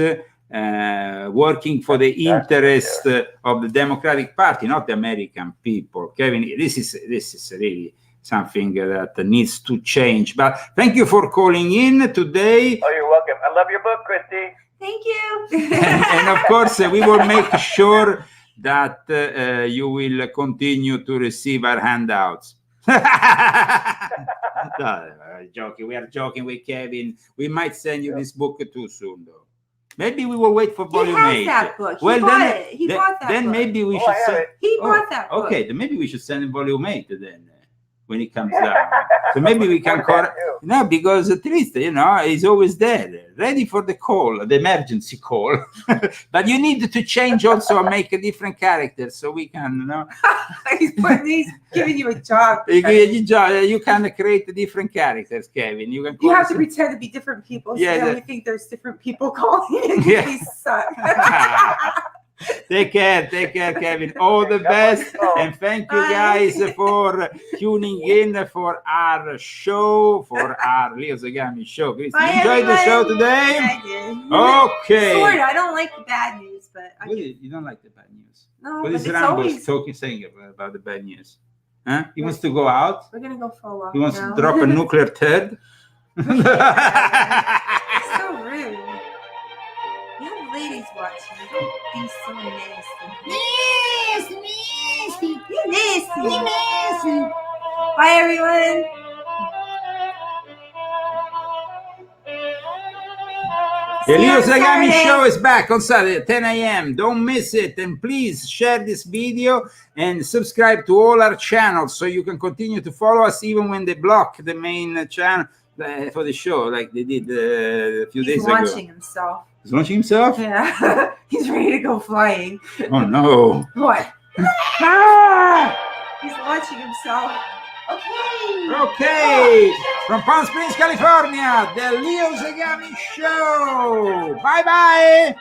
working for the interest of the Democratic Party, not the American people. Kevin, this is really something that needs to change. But thank you for calling in today. Oh, you're welcome. I love your book, Christy. Thank you. and of course, we will make sure that you will continue to receive our handouts. No, joking. We are joking with Kevin. We might send you this book too soon, though. Maybe we will wait for volume 8. He has that book. Well, He bought that then book. maybe we should send. He bought that book. Okay, then maybe we should send in volume 8 then. When it comes down. So maybe we can call no, because at least he's always there, ready for the call, the emergency call. But you need to change also and make a different character so we can he's giving you a job. You can create different characters, Kevin. You have to pretend to be different people, so then we think there's different people calling in. Yeah. Suck. Take care, Kevin. All the best, and thank you guys for tuning in for our show, for our Leo Zagami show. Enjoyed the show today? I did. Okay. Sort of. I don't like the bad news, but but You don't like the bad news. No, What but is it's Rambo always- saying about the bad news? Huh? He wants to go out. We're gonna go for a walk. He wants now. to drop a nuclear turd. It's so rude. You have ladies watching. Don't be so nasty. Nasty. You're nasty. You're nasty. Bye, everyone. The Leo See you on Zagami Saturday. show is back on Saturday at 10 a.m. Don't miss it. And please share this video and subscribe to all our channels so you can continue to follow us even when they block the main channel for the show, like they did a few days He's ago. launching himself. He's launching himself? Yeah. He's ready to go flying. Oh, no. What? He's launching himself. Okay. Okay. From Palm Springs, California, the Leo Zagami show. Bye-bye.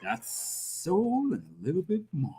That's all and a little bit more.